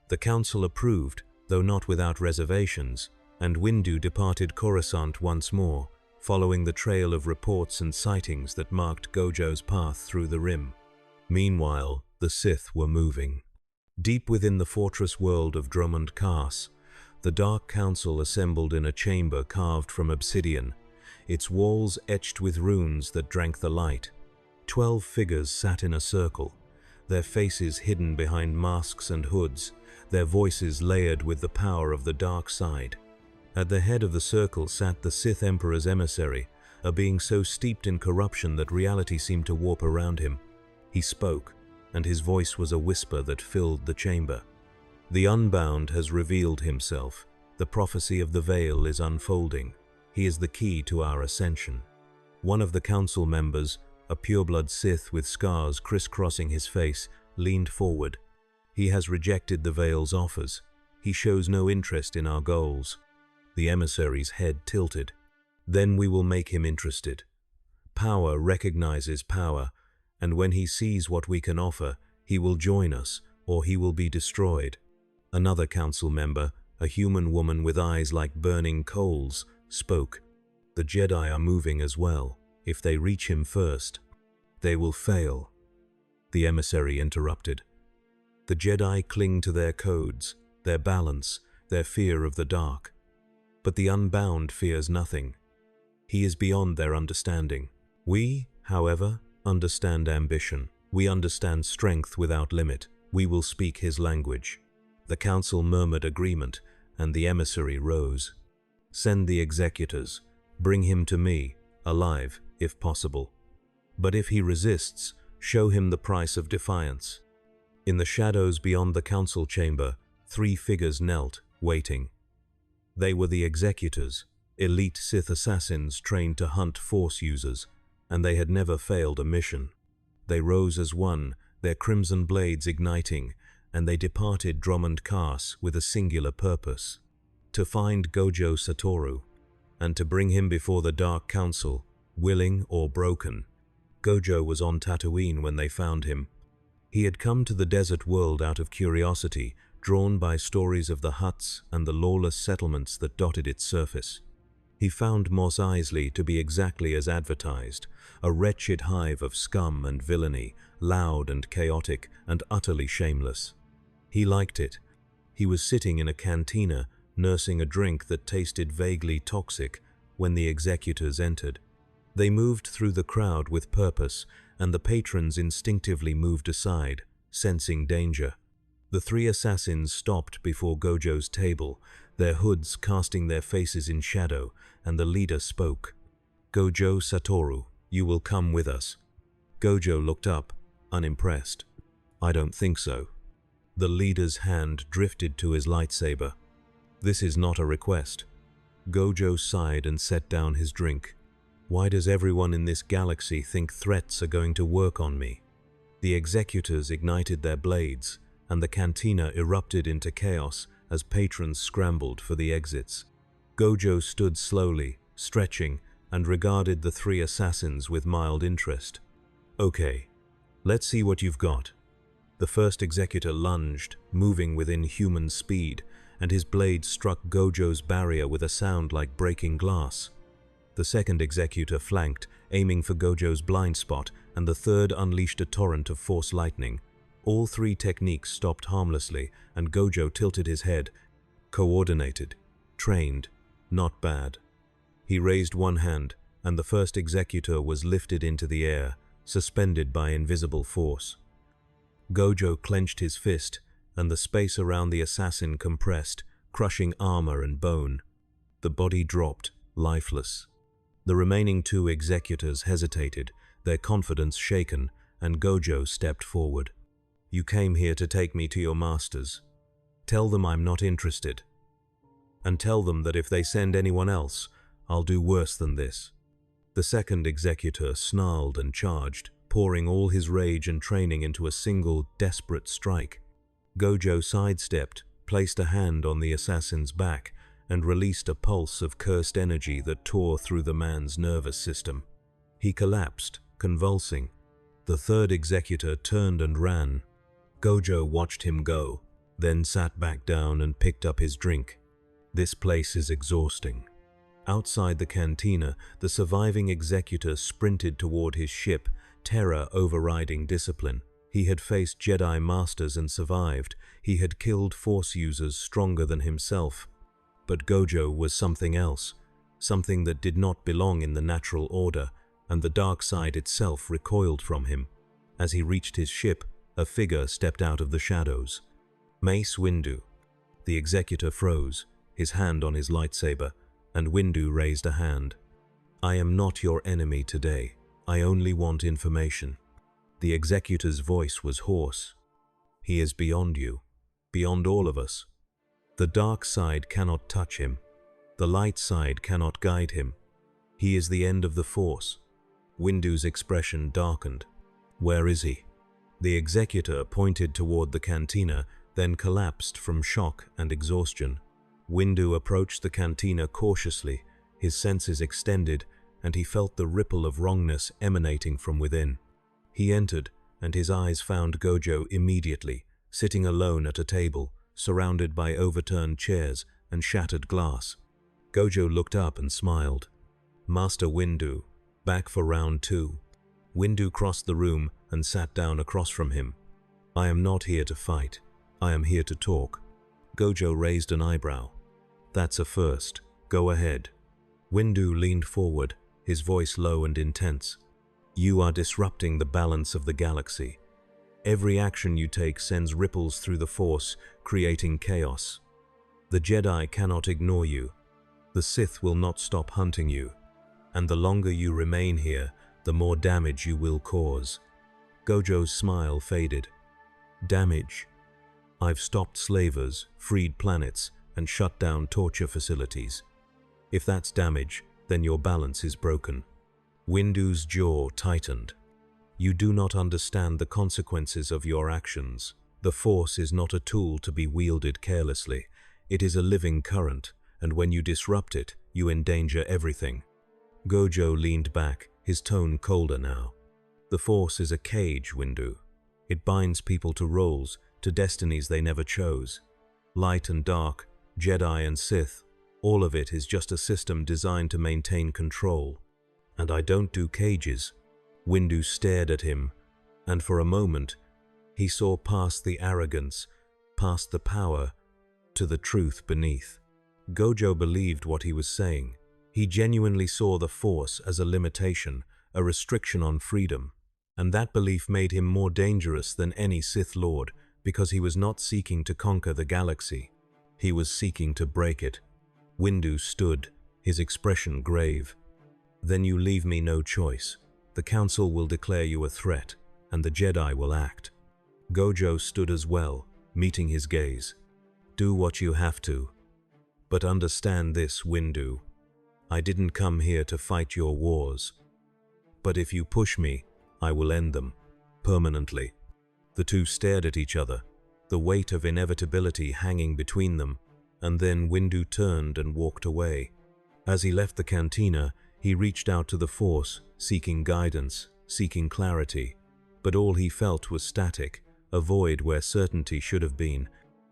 Speaker 1: The council approved, though not without reservations, and Windu departed Coruscant once more, following the trail of reports and sightings that marked Gojo's path through the Rim. Meanwhile, the Sith were moving. Deep within the fortress world of Dromund Kaas, the Dark Council assembled in a chamber carved from obsidian, its walls etched with runes that drank the light. 12 figures sat in a circle, their faces hidden behind masks and hoods, their voices layered with the power of the dark side. At the head of the circle sat the Sith Emperor's emissary, a being so steeped in corruption that reality seemed to warp around him. He spoke, and his voice was a whisper that filled the chamber. "The Unbound has revealed himself. The prophecy of the Veil is unfolding. He is the key to our ascension." One of the council members, a pureblood Sith with scars crisscrossing his face, leaned forward. "He has rejected the Veil's offers. He shows no interest in our goals." The emissary's head tilted. "Then we will make him interested. Power recognizes power, and when he sees what we can offer, he will join us, or he will be destroyed." Another council member, a human woman with eyes like burning coals, spoke. "The Jedi are moving as well. If they reach him first, they will fail." The emissary interrupted. "The Jedi cling to their codes, their balance, their fear of the dark. But the Unbound fears nothing. He is beyond their understanding. We, however, understand ambition. We understand strength without limit. We will speak his language." The council murmured agreement, and the emissary rose. "Send the executors. Bring him to me, alive, if possible. But if he resists, show him the price of defiance." In the shadows beyond the council chamber, 3 figures knelt, waiting. They were the executors, elite Sith assassins trained to hunt Force users, and they had never failed a mission. They rose as one, their crimson blades igniting, and they departed Dromund Kaas with a singular purpose: to find Gojo Satoru, and to bring him before the Dark Council, willing or broken. Gojo was on Tatooine when they found him. He had come to the desert world out of curiosity, drawn by stories of the huts and the lawless settlements that dotted its surface. He found Mos Eisley to be exactly as advertised, a wretched hive of scum and villainy, loud and chaotic and utterly shameless. He liked it. He was sitting in a cantina, nursing a drink that tasted vaguely toxic, when the executors entered. They moved through the crowd with purpose, and the patrons instinctively moved aside, sensing danger. The 3 assassins stopped before Gojo's table, their hoods casting their faces in shadow, and the leader spoke. "Gojo Satoru, you will come with us." Gojo looked up, unimpressed. "I don't think so." The leader's hand drifted to his lightsaber. "This is not a request." Gojo sighed and set down his drink. "Why does everyone in this galaxy think threats are going to work on me?" The executors ignited their blades, and the cantina erupted into chaos as patrons scrambled for the exits. Gojo stood slowly, stretching, and regarded the 3 assassins with mild interest. "Okay, let's see what you've got." The first executor lunged, moving within human speed, and his blade struck Gojo's barrier with a sound like breaking glass. The second executor flanked, aiming for Gojo's blind spot, and the third unleashed a torrent of Force lightning. All 3 techniques stopped harmlessly, and Gojo tilted his head. Coordinated, trained, not bad. He raised one hand, and the first executor was lifted into the air, suspended by invisible force. Gojo clenched his fist, and the space around the assassin compressed, crushing armor and bone. The body dropped, lifeless. The remaining 2 executors hesitated, their confidence shaken, and Gojo stepped forward. "You came here to take me to your masters. Tell them I'm not interested. And tell them that if they send anyone else, I'll do worse than this." The second executor snarled and charged, pouring all his rage and training into a single, desperate strike. Gojo sidestepped, placed a hand on the assassin's back, and released a pulse of cursed energy that tore through the man's nervous system. He collapsed, convulsing. The third executor turned and ran, Gojo watched him go, then sat back down and picked up his drink. This place is exhausting. Outside the cantina, the surviving executor sprinted toward his ship, terror overriding discipline. He had faced Jedi masters and survived. He had killed Force users stronger than himself. But Gojo was something else, something that did not belong in the natural order, and the dark side itself recoiled from him. As he reached his ship, a figure stepped out of the shadows. Mace Windu. The executor froze, his hand on his lightsaber, and Windu raised a hand. "I am not your enemy today. I only want information." The executor's voice was hoarse. "He is beyond you, beyond all of us. The dark side cannot touch him. The light side cannot guide him. He is the end of the Force." Windu's expression darkened. "Where is he?" The executor pointed toward the cantina, then collapsed from shock and exhaustion. Windu approached the cantina cautiously, his senses extended, and he felt the ripple of wrongness emanating from within. He entered, and his eyes found Gojo immediately, sitting alone at a table, surrounded by overturned chairs and shattered glass. Gojo looked up and smiled. "Master Windu, back for round 2. Windu crossed the room and sat down across from him. "I am not here to fight. I am here to talk." Gojo raised an eyebrow. "That's a first. Go ahead." Windu leaned forward, his voice low and intense. "You are disrupting the balance of the galaxy. Every action you take sends ripples through the Force, creating chaos. The Jedi cannot ignore you. The Sith will not stop hunting you. And the longer you remain here, the more damage you will cause." Gojo's smile faded. "Damage? I've stopped slavers, freed planets, and shut down torture facilities. If that's damage, then your balance is broken." Windu's jaw tightened. "You do not understand the consequences of your actions. The Force is not a tool to be wielded carelessly. It is a living current, and when you disrupt it, you endanger everything." Gojo leaned back, his tone colder now. "The Force is a cage, Windu. It binds people to roles, to destinies they never chose. Light and dark, Jedi and Sith, all of it is just a system designed to maintain control. And I don't do cages." Windu stared at him, and for a moment, he saw past the arrogance, past the power, to the truth beneath. Gojo believed what he was saying. He genuinely saw the Force as a limitation, a restriction on freedom. And that belief made him more dangerous than any Sith Lord, because he was not seeking to conquer the galaxy. He was seeking to break it. Windu stood, his expression grave. "Then you leave me no choice. The Council will declare you a threat, and the Jedi will act." Gojo stood as well, meeting his gaze. "Do what you have to. But understand this, Windu. I didn't come here to fight your wars. But if you push me, I will end them, permanently." The two stared at each other, the weight of inevitability hanging between them, and then Windu turned and walked away. As he left the cantina, he reached out to the Force, seeking guidance, seeking clarity. But all he felt was static, a void where certainty should have been.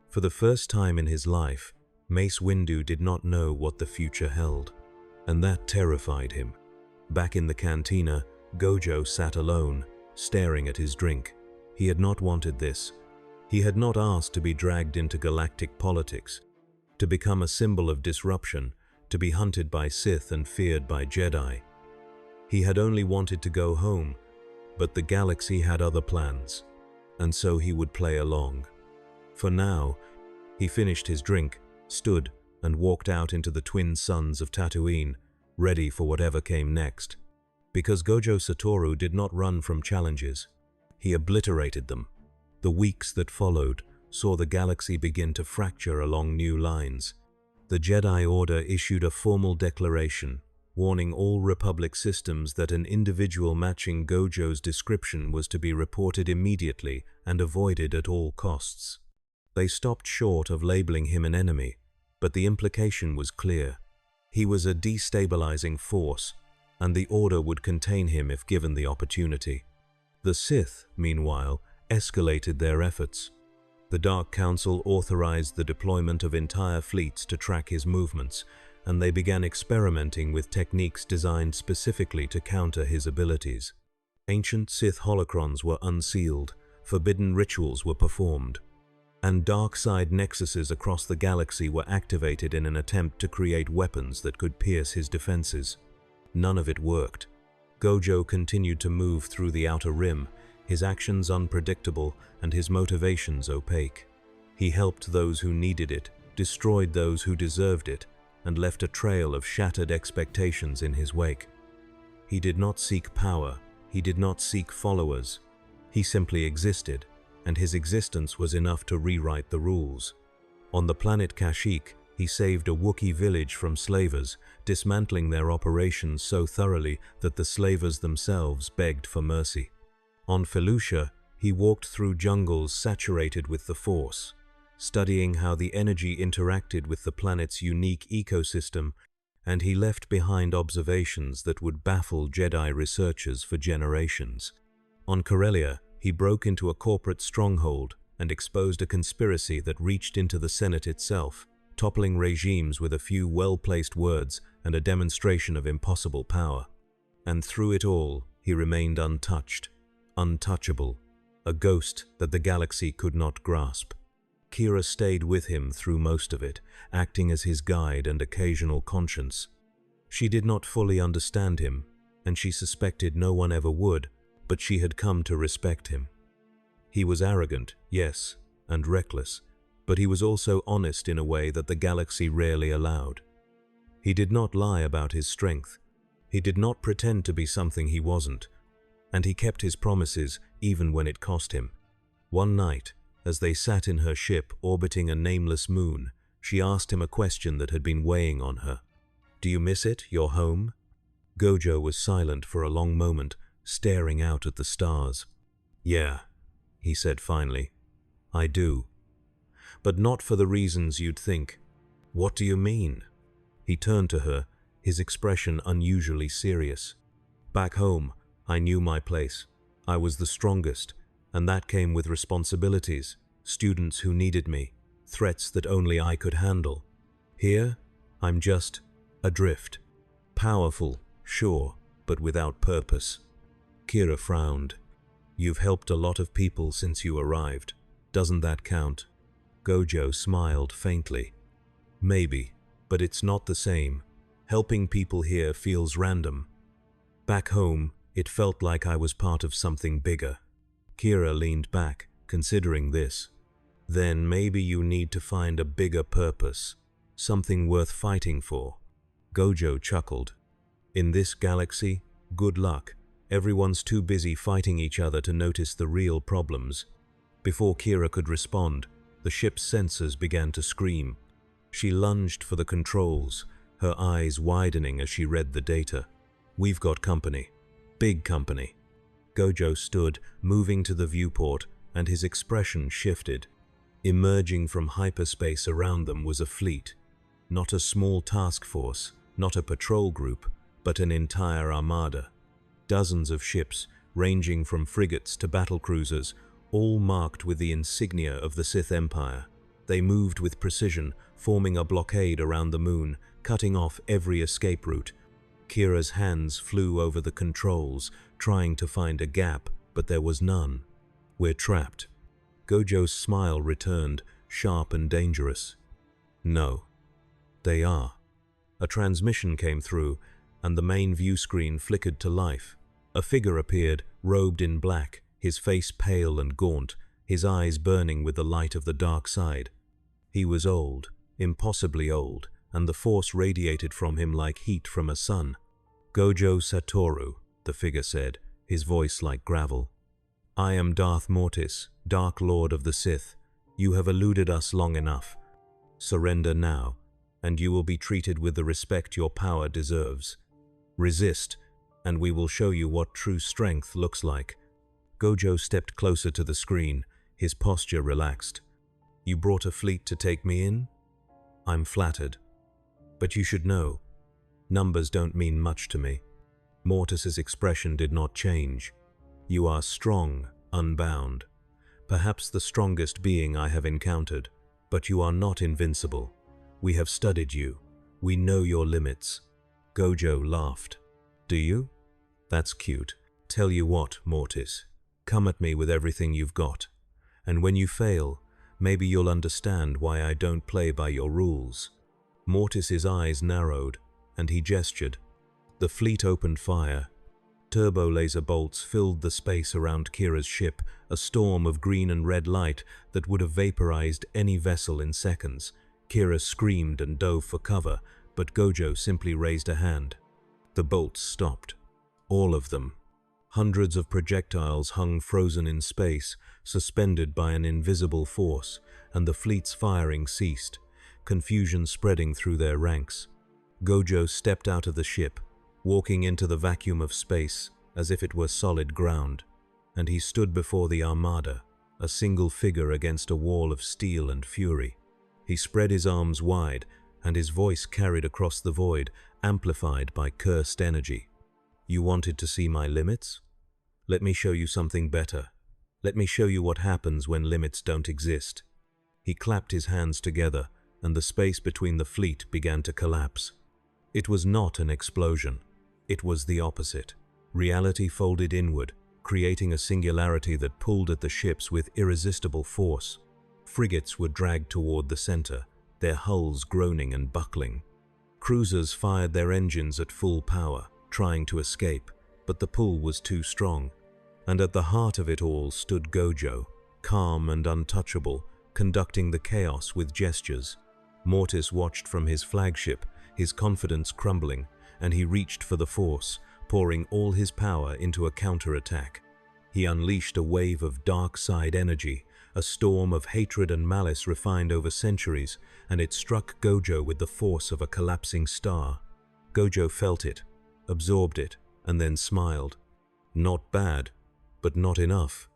Speaker 1: For the first time in his life, Mace Windu did not know what the future held. And that terrified him. Back in the cantina, Gojo sat alone, staring at his drink. He had not wanted this. He had not asked to be dragged into galactic politics, to become a symbol of disruption, to be hunted by Sith and feared by Jedi. He had only wanted to go home, but the galaxy had other plans, and so he would play along. For now, he finished his drink, stood, and walked out into the twin suns of Tatooine, ready for whatever came next. Because Gojo Satoru did not run from challenges. He obliterated them. The weeks that followed saw the galaxy begin to fracture along new lines. The Jedi Order issued a formal declaration, warning all Republic systems that an individual matching Gojo's description was to be reported immediately and avoided at all costs. They stopped short of labeling him an enemy, but the implication was clear. He was a destabilizing force, and the Order would contain him if given the opportunity. The Sith, meanwhile, escalated their efforts. The Dark Council authorized the deployment of entire fleets to track his movements, and they began experimenting with techniques designed specifically to counter his abilities. Ancient Sith holocrons were unsealed, forbidden rituals were performed, and dark side nexuses across the galaxy were activated in an attempt to create weapons that could pierce his defenses. None of it worked. Gojo continued to move through the outer rim, his actions unpredictable and his motivations opaque. He helped those who needed it, destroyed those who deserved it, and left a trail of shattered expectations in his wake. He did not seek power, he did not seek followers. He simply existed, and his existence was enough to rewrite the rules. On the planet Kashyyyk, he saved a Wookiee village from slavers, dismantling their operations so thoroughly that the slavers themselves begged for mercy. On Felucia, he walked through jungles saturated with the Force, studying how the energy interacted with the planet's unique ecosystem, and he left behind observations that would baffle Jedi researchers for generations. On Corellia, he broke into a corporate stronghold and exposed a conspiracy that reached into the Senate itself, toppling regimes with a few well-placed words and a demonstration of impossible power. And through it all, he remained untouched, untouchable, a ghost that the galaxy could not grasp. Kira stayed with him through most of it, acting as his guide and occasional conscience. She did not fully understand him, and she suspected no one ever would, but she had come to respect him. He was arrogant, yes, and reckless, but he was also honest in a way that the galaxy rarely allowed. He did not lie about his strength. He did not pretend to be something he wasn't, and he kept his promises even when it cost him. One night, as they sat in her ship orbiting a nameless moon, she asked him a question that had been weighing on her. "Do you miss it, your home?" Gojo was silent for a long moment, staring out at the stars. "Yeah," he said finally, "I do. But not for the reasons you'd think." "What do you mean?" He turned to her, his expression unusually serious. "Back home, I knew my place. I was the strongest, and that came with responsibilities, students who needed me, threats that only I could handle. Here, I'm just adrift. Powerful, sure, but without purpose." Kira frowned. "You've helped a lot of people since you arrived. Doesn't that count?" Gojo smiled faintly. "Maybe, but it's not the same. Helping people here feels random. Back home, it felt like I was part of something bigger." Kira leaned back, considering this. "Then maybe you need to find a bigger purpose, something worth fighting for." Gojo chuckled. "In this galaxy, good luck. Everyone's too busy fighting each other to notice the real problems." Before Kira could respond, the ship's sensors began to scream. She lunged for the controls, her eyes widening as she read the data. "We've got company. Big company." Gojo stood, moving to the viewport, and his expression shifted. Emerging from hyperspace around them was a fleet. Not a small task force, not a patrol group, but an entire armada. Dozens of ships, ranging from frigates to battlecruisers, all marked with the insignia of the Sith Empire. They moved with precision, forming a blockade around the moon, cutting off every escape route. Kira's hands flew over the controls, trying to find a gap, but there was none. "We're trapped." Gojo's smile returned, sharp and dangerous. "No, they are." A transmission came through, and the main view screen flickered to life. A figure appeared, robed in black, his face pale and gaunt, his eyes burning with the light of the dark side. He was old, impossibly old, and the Force radiated from him like heat from a sun. "Gojo Satoru," the figure said, his voice like gravel. "I am Darth Mortis, Dark Lord of the Sith. You have eluded us long enough. Surrender now, and you will be treated with the respect your power deserves. Resist, and we will show you what true strength looks like." Gojo stepped closer to the screen, his posture relaxed. "You brought a fleet to take me in? I'm flattered. But you should know, numbers don't mean much to me." Mortis's expression did not change. "You are strong, unbound. perhaps the strongest being I have encountered, but you are not invincible. We have studied you. We know your limits." Gojo laughed. "Do you? That's cute. Tell you what, Mortis, come at me with everything you've got. And when you fail, maybe you'll understand why I don't play by your rules." Mortis's eyes narrowed, and he gestured. The fleet opened fire. Turbo laser bolts filled the space around Kira's ship, a storm of green and red light that would have vaporized any vessel in seconds. Kira screamed and dove for cover, but Gojo simply raised a hand. The bolts stopped. All of them. Hundreds of projectiles hung frozen in space, suspended by an invisible force, and the fleet's firing ceased, confusion spreading through their ranks. Gojo stepped out of the ship, walking into the vacuum of space as if it were solid ground, and he stood before the armada, a single figure against a wall of steel and fury. He spread his arms wide, and his voice carried across the void, amplified by cursed energy. "You wanted to see my limits? Let me show you something better. Let me show you what happens when limits don't exist." He clapped his hands together, and the space between the fleet began to collapse. It was not an explosion. It was the opposite. Reality folded inward, creating a singularity that pulled at the ships with irresistible force. Frigates were dragged toward the center, their hulls groaning and buckling. Cruisers fired their engines at full power, trying to escape, but the pull was too strong. And at the heart of it all stood Gojo, calm and untouchable, conducting the chaos with gestures. Mortis watched from his flagship, his confidence crumbling, and he reached for the Force, pouring all his power into a counterattack. He unleashed a wave of dark side energy, a storm of hatred and malice refined over centuries, and it struck Gojo with the force of a collapsing star. Gojo felt it, absorbed it, and then smiled. Not bad, but not enough.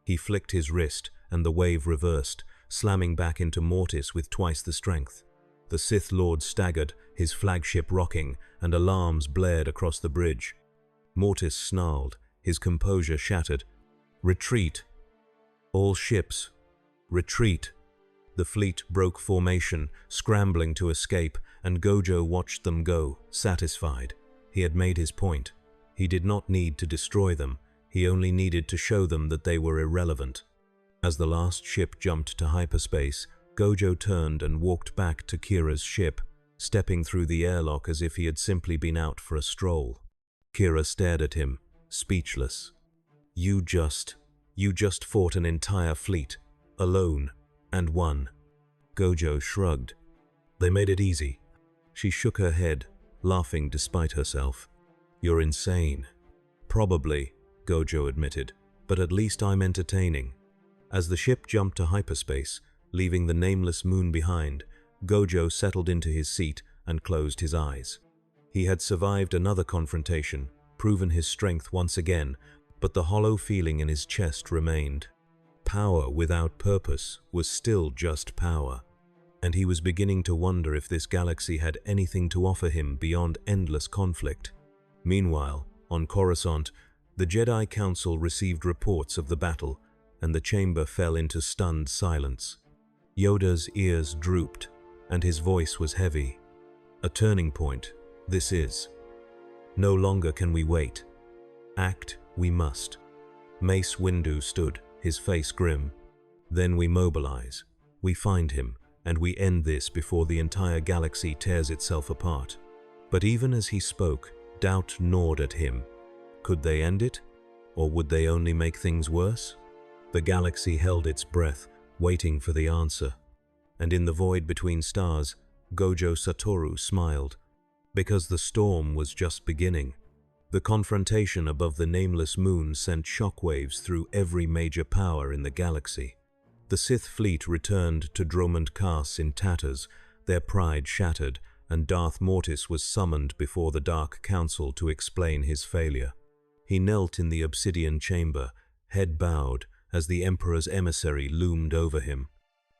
Speaker 1: He flicked his wrist, and the wave reversed, slamming back into Mortis with twice the strength. The Sith Lord staggered, his flagship rocking, and alarms blared across the bridge. Mortis snarled, his composure shattered. "Retreat! All ships, retreat!" The fleet broke formation, scrambling to escape, and Gojo watched them go, satisfied. He had made his point. He did not need to destroy them. He only needed to show them that they were irrelevant. As the last ship jumped to hyperspace, Gojo turned and walked back to Kira's ship, stepping through the airlock as if he had simply been out for a stroll. Kira stared at him, speechless. You just fought an entire fleet, alone, and won." Gojo shrugged. "They made it easy." She shook her head, laughing despite herself. "You're insane." "Probably," Gojo admitted, "but at least I'm entertaining." As the ship jumped to hyperspace, leaving the nameless moon behind, Gojo settled into his seat and closed his eyes. He had survived another confrontation, proven his strength once again, but the hollow feeling in his chest remained. Power without purpose was still just power, and he was beginning to wonder if this galaxy had anything to offer him beyond endless conflict. Meanwhile, on Coruscant, the Jedi Council received reports of the battle, and the chamber fell into stunned silence. Yoda's ears drooped, and his voice was heavy. "A turning point, this is. No longer can we wait. Act we must." Mace Windu stood, his face grim. "Then we mobilize. We find him, and we end this before the entire galaxy tears itself apart." But even as he spoke, doubt gnawed at him. Could they end it? Or would they only make things worse? The galaxy held its breath, waiting for the answer. And in the void between stars, Gojo Satoru smiled. Because the storm was just beginning. The confrontation above the nameless moon sent shockwaves through every major power in the galaxy. The Sith fleet returned to Dromund Kaas in tatters, their pride shattered, and Darth Mortis was summoned before the Dark Council to explain his failure. He knelt in the obsidian chamber, head bowed, as the Emperor's emissary loomed over him.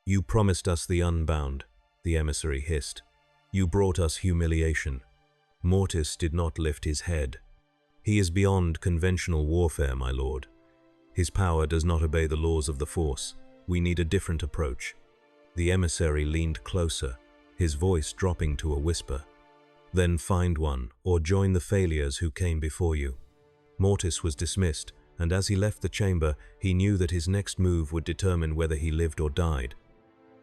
Speaker 1: "You promised us the unbound," the emissary hissed. "You brought us humiliation." Mortis did not lift his head. "He is beyond conventional warfare, my lord. His power does not obey the laws of the Force. We need a different approach." The emissary leaned closer, his voice dropping to a whisper. "Then find one, or join the failures who came before you." Mortis was dismissed, and as he left the chamber, he knew that his next move would determine whether he lived or died.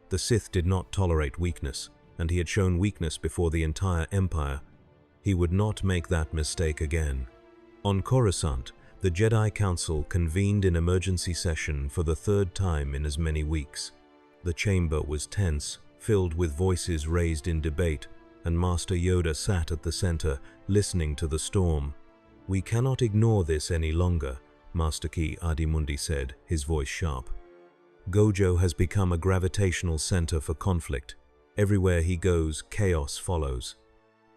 Speaker 1: The Sith did not tolerate weakness, and he had shown weakness before the entire Empire. He would not make that mistake again. On Coruscant, the Jedi Council convened in emergency session for the third time in as many weeks. The chamber was tense, filled with voices raised in debate, and Master Yoda sat at the center, listening to the storm. "We cannot ignore this any longer," Master Ki Adimundi said, his voice sharp. "Gojo has become a gravitational center for conflict. Everywhere he goes, chaos follows."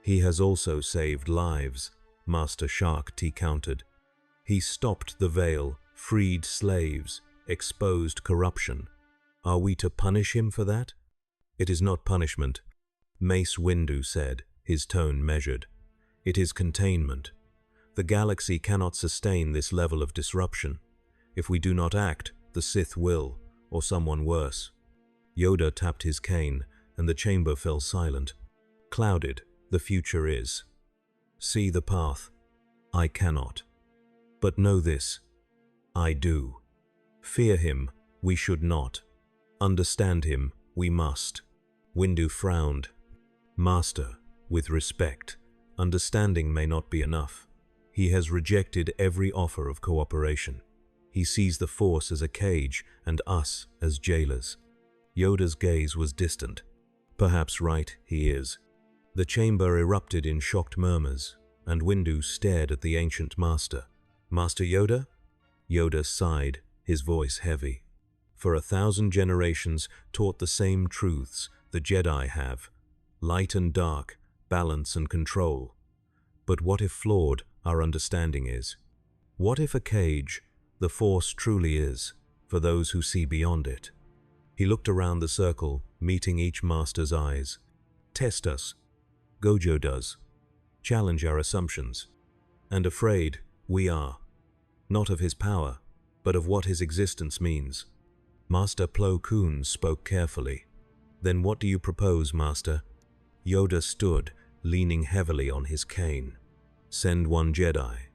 Speaker 1: "He has also saved lives," Master Shark T countered. "He stopped the Veil, freed slaves, exposed corruption. Are we to punish him for that?" "It is not punishment," Mace Windu said, his tone measured. "It is containment. The galaxy cannot sustain this level of disruption. If we do not act, the Sith will, or someone worse." Yoda tapped his cane, and the chamber fell silent. "Clouded, the future is. See the path. I cannot. But know this. I do. Fear him, we should not. Understand him, we must." Windu frowned. "Master, with respect, understanding may not be enough. He has rejected every offer of cooperation. He sees the Force as a cage and us as jailers." Yoda's gaze was distant. "Perhaps right, he is." The chamber erupted in shocked murmurs, and Windu stared at the ancient master. "Master Yoda?" Yoda sighed, his voice heavy. "For 1,000 generations taught the same truths the Jedi have. Light and dark, balance and control. But what if flawed our understanding is? What if a cage the Force truly is, for those who see beyond it?" He looked around the circle, meeting each master's eyes. "Test us. Gojo does. Challenge our assumptions. And afraid we are. Not of his power, but of what his existence means." Master Plo Koon spoke carefully. "Then what do you propose, Master?" Yoda stood, leaning heavily on his cane. "Send one Jedi.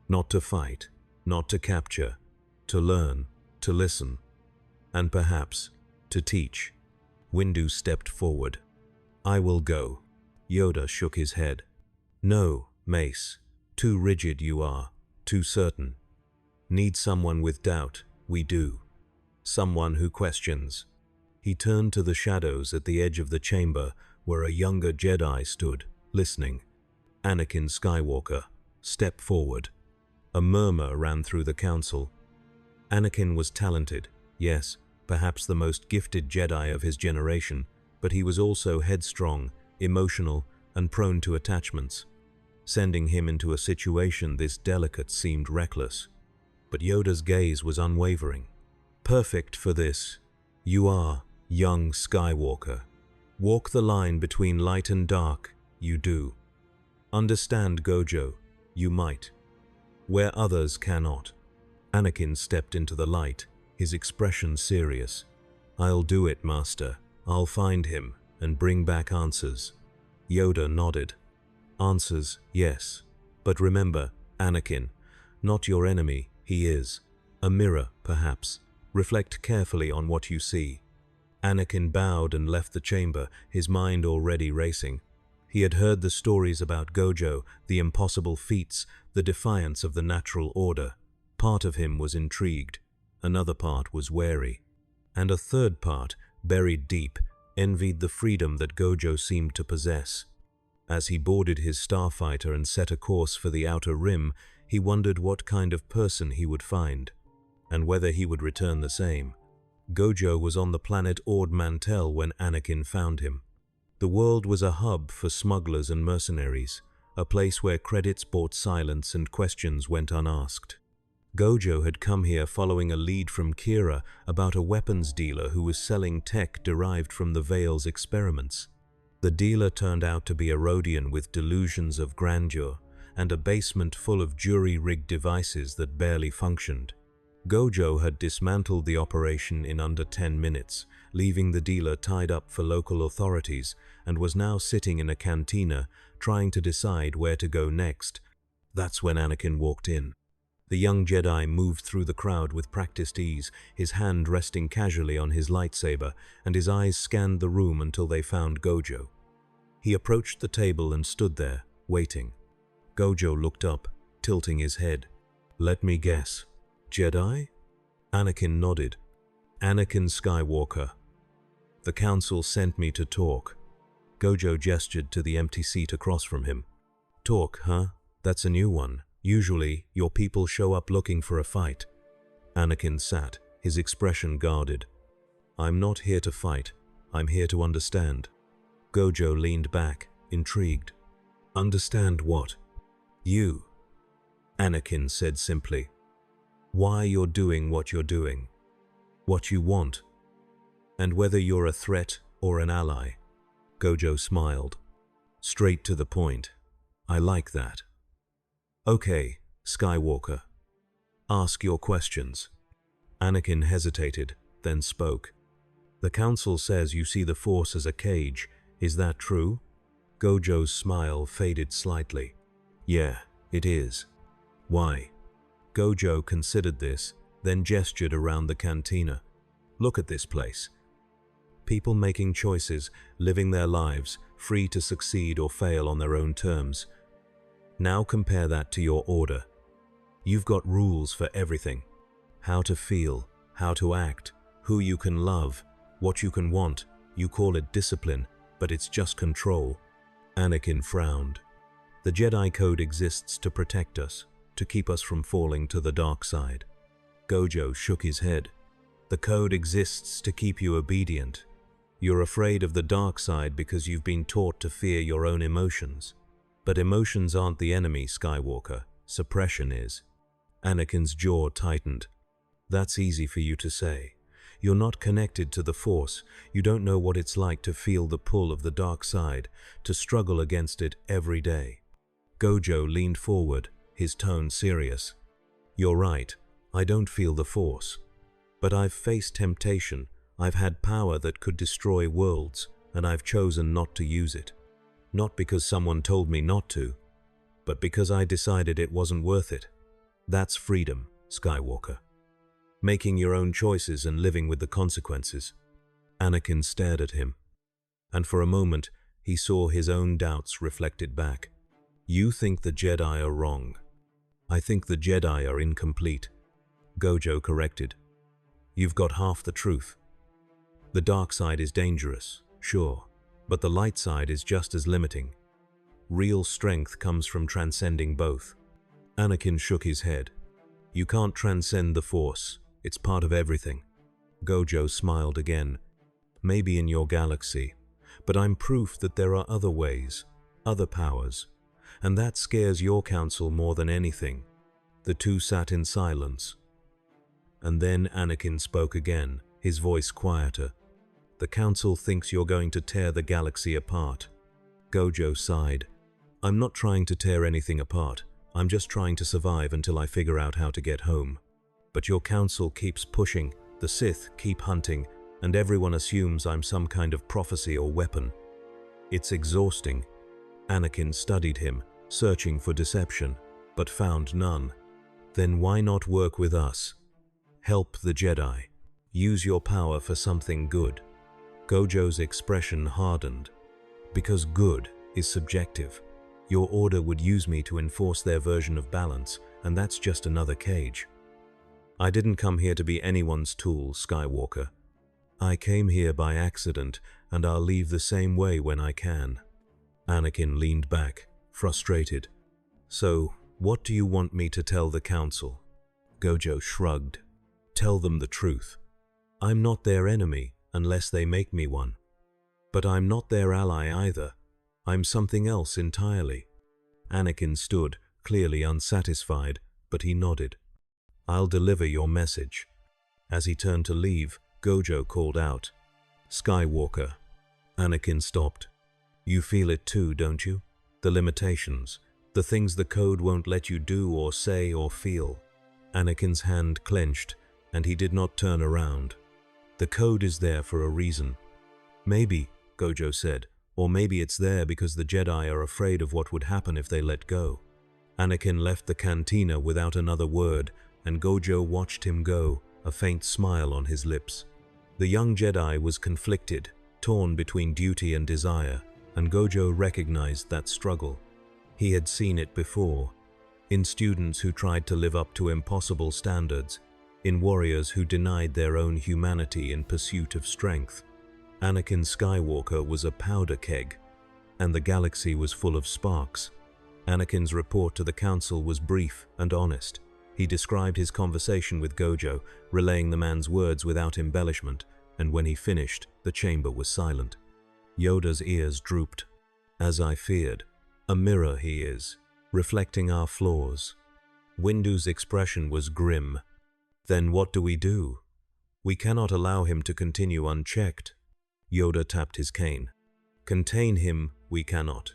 Speaker 1: Not to fight, not to capture, to learn, to listen, and perhaps to teach." Windu stepped forward. "I will go." Yoda shook his head. "No, Mace. Too rigid you are, too certain. Need someone with doubt, we do. Someone who questions." He turned to the shadows at the edge of the chamber where a younger Jedi stood, listening. "Anakin Skywalker, step forward." A murmur ran through the council. Anakin was talented, yes, perhaps the most gifted Jedi of his generation, but he was also headstrong, emotional, and prone to attachments. Sending him into a situation this delicate seemed reckless. But Yoda's gaze was unwavering. "Perfect for this. You are, young Skywalker. Walk the line between light and dark, you do. Understand Gojo, you might. Where others cannot." Anakin stepped into the light, his expression serious. "I'll do it, Master. I'll find him and bring back answers." Yoda nodded. "Answers, yes. But remember, Anakin, not your enemy, he is. A mirror, perhaps. Reflect carefully on what you see." Anakin bowed and left the chamber, his mind already racing. He had heard the stories about Gojo, the impossible feats, the defiance of the natural order. Part of him was intrigued, another part was wary, and a third part, buried deep, envied the freedom that Gojo seemed to possess. As he boarded his starfighter and set a course for the Outer Rim, he wondered what kind of person he would find, and whether he would return the same. Gojo was on the planet Ord Mantell when Anakin found him. The world was a hub for smugglers and mercenaries, a place where credits bought silence and questions went unasked. Gojo had come here following a lead from Kira about a weapons dealer who was selling tech derived from the Veil's experiments. The dealer turned out to be a Rhodian with delusions of grandeur and a basement full of jury-rigged devices that barely functioned. Gojo had dismantled the operation in under 10 minutes, leaving the dealer tied up for local authorities, and was now sitting in a cantina, trying to decide where to go next. That's when Anakin walked in. The young Jedi moved through the crowd with practiced ease, his hand resting casually on his lightsaber, and his eyes scanned the room until they found Gojo. He approached the table and stood there, waiting. Gojo looked up, tilting his head. "Let me guess. Jedi?" Anakin nodded. "Anakin Skywalker. The council sent me to talk." Gojo gestured to the empty seat across from him. "Talk, huh? That's a new one. Usually, your people show up looking for a fight." Anakin sat, his expression guarded. "I'm not here to fight. I'm here to understand." Gojo leaned back, intrigued. "Understand what?" "You," Anakin said simply. "Why you're doing what you're doing. What you want. And whether you're a threat or an ally." Gojo smiled. "Straight to the point. I like that." "Okay, Skywalker. Ask your questions." Anakin hesitated, then spoke. "The council says you see the Force as a cage. Is that true?" Gojo's smile faded slightly. "Yeah, it is." "Why?" Gojo considered this, then gestured around the cantina. "Look at this place. People making choices, living their lives, free to succeed or fail on their own terms. Now compare that to your order. You've got rules for everything. How to feel, how to act, who you can love, what you can want. You call it discipline, but it's just control." Anakin frowned. "The Jedi Code exists to protect us, to keep us from falling to the dark side." Gojo shook his head. "The Code exists to keep you obedient. You're afraid of the dark side because you've been taught to fear your own emotions. But emotions aren't the enemy, Skywalker. Suppression is." Anakin's jaw tightened. "That's easy for you to say. You're not connected to the Force. You don't know what it's like to feel the pull of the dark side, to struggle against it every day." Gojo leaned forward, his tone serious. "You're right. I don't feel the Force. But I've faced temptation. I've had power that could destroy worlds, and I've chosen not to use it. Not because someone told me not to, but because I decided it wasn't worth it. That's freedom, Skywalker. Making your own choices and living with the consequences." Anakin stared at him, and for a moment he saw his own doubts reflected back. "You think the Jedi are wrong. I think the Jedi are incomplete," Gojo corrected. "You've got half the truth. The dark side is dangerous, sure, but the light side is just as limiting. Real strength comes from transcending both." Anakin shook his head. "You can't transcend the Force. It's part of everything." Gojo smiled again. "Maybe in your galaxy, but I'm proof that there are other ways, other powers. And that scares your council more than anything." The two sat in silence. And then Anakin spoke again, his voice quieter. "The council thinks you're going to tear the galaxy apart." Gojo sighed. "I'm not trying to tear anything apart. I'm just trying to survive until I figure out how to get home. But your council keeps pushing, the Sith keep hunting, and everyone assumes I'm some kind of prophecy or weapon. It's exhausting." Anakin studied him, searching for deception, but found none. "Then why not work with us? Help the Jedi. Use your power for something good." Gojo's expression hardened. "Because good is subjective. Your order would use me to enforce their version of balance, and that's just another cage. I didn't come here to be anyone's tool, Skywalker. I came here by accident, and I'll leave the same way when I can." Anakin leaned back, frustrated. "So, what do you want me to tell the council?" Gojo shrugged. "Tell them the truth. I'm not their enemy unless they make me one. But I'm not their ally either. I'm something else entirely." Anakin stood, clearly unsatisfied, but he nodded. "I'll deliver your message." As he turned to leave, Gojo called out, "Skywalker." Anakin stopped. "You feel it too, don't you? The limitations, the things the Code won't let you do or say or feel." Anakin's hand clenched, and he did not turn around. The code is there for a reason. Maybe, Gojo said, or maybe it's there because the Jedi are afraid of what would happen if they let go. Anakin left the cantina without another word, and Gojo watched him go, a faint smile on his lips. The young Jedi was conflicted, torn between duty and desire, and Gojo recognized that struggle. He had seen it before, in students who tried to live up to impossible standards, in warriors who denied their own humanity in pursuit of strength. Anakin Skywalker was a powder keg, and the galaxy was full of sparks. Anakin's report to the council was brief and honest. He described his conversation with Gojo, relaying the man's words without embellishment, and when he finished, the chamber was silent. Yoda's ears drooped. As I feared, a mirror he is, reflecting our flaws. Windu's expression was grim. Then what do we do? We cannot allow him to continue unchecked. Yoda tapped his cane. Contain him, we cannot.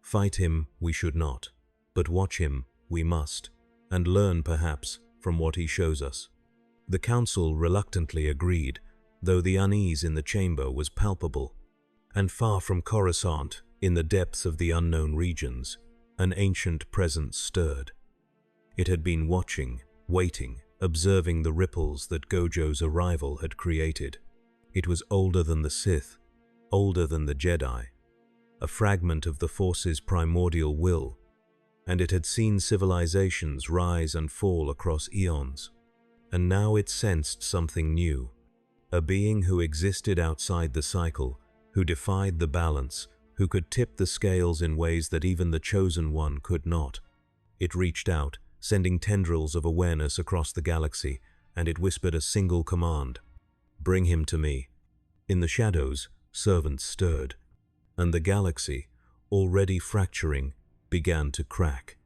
Speaker 1: Fight him, we should not. But watch him, we must, and learn, perhaps, from what he shows us. The council reluctantly agreed, though the unease in the chamber was palpable. And far from Coruscant, in the depths of the unknown regions, an ancient presence stirred. It had been watching, waiting, observing the ripples that Gojo's arrival had created. It was older than the Sith, older than the Jedi, a fragment of the Force's primordial will, and it had seen civilizations rise and fall across eons. And now it sensed something new, a being who existed outside the cycle, who defied the balance, who could tip the scales in ways that even the Chosen One could not. It reached out, sending tendrils of awareness across the galaxy, and it whispered a single command: "Bring him to me." In the shadows, servants stirred, and the galaxy, already fracturing, began to crack.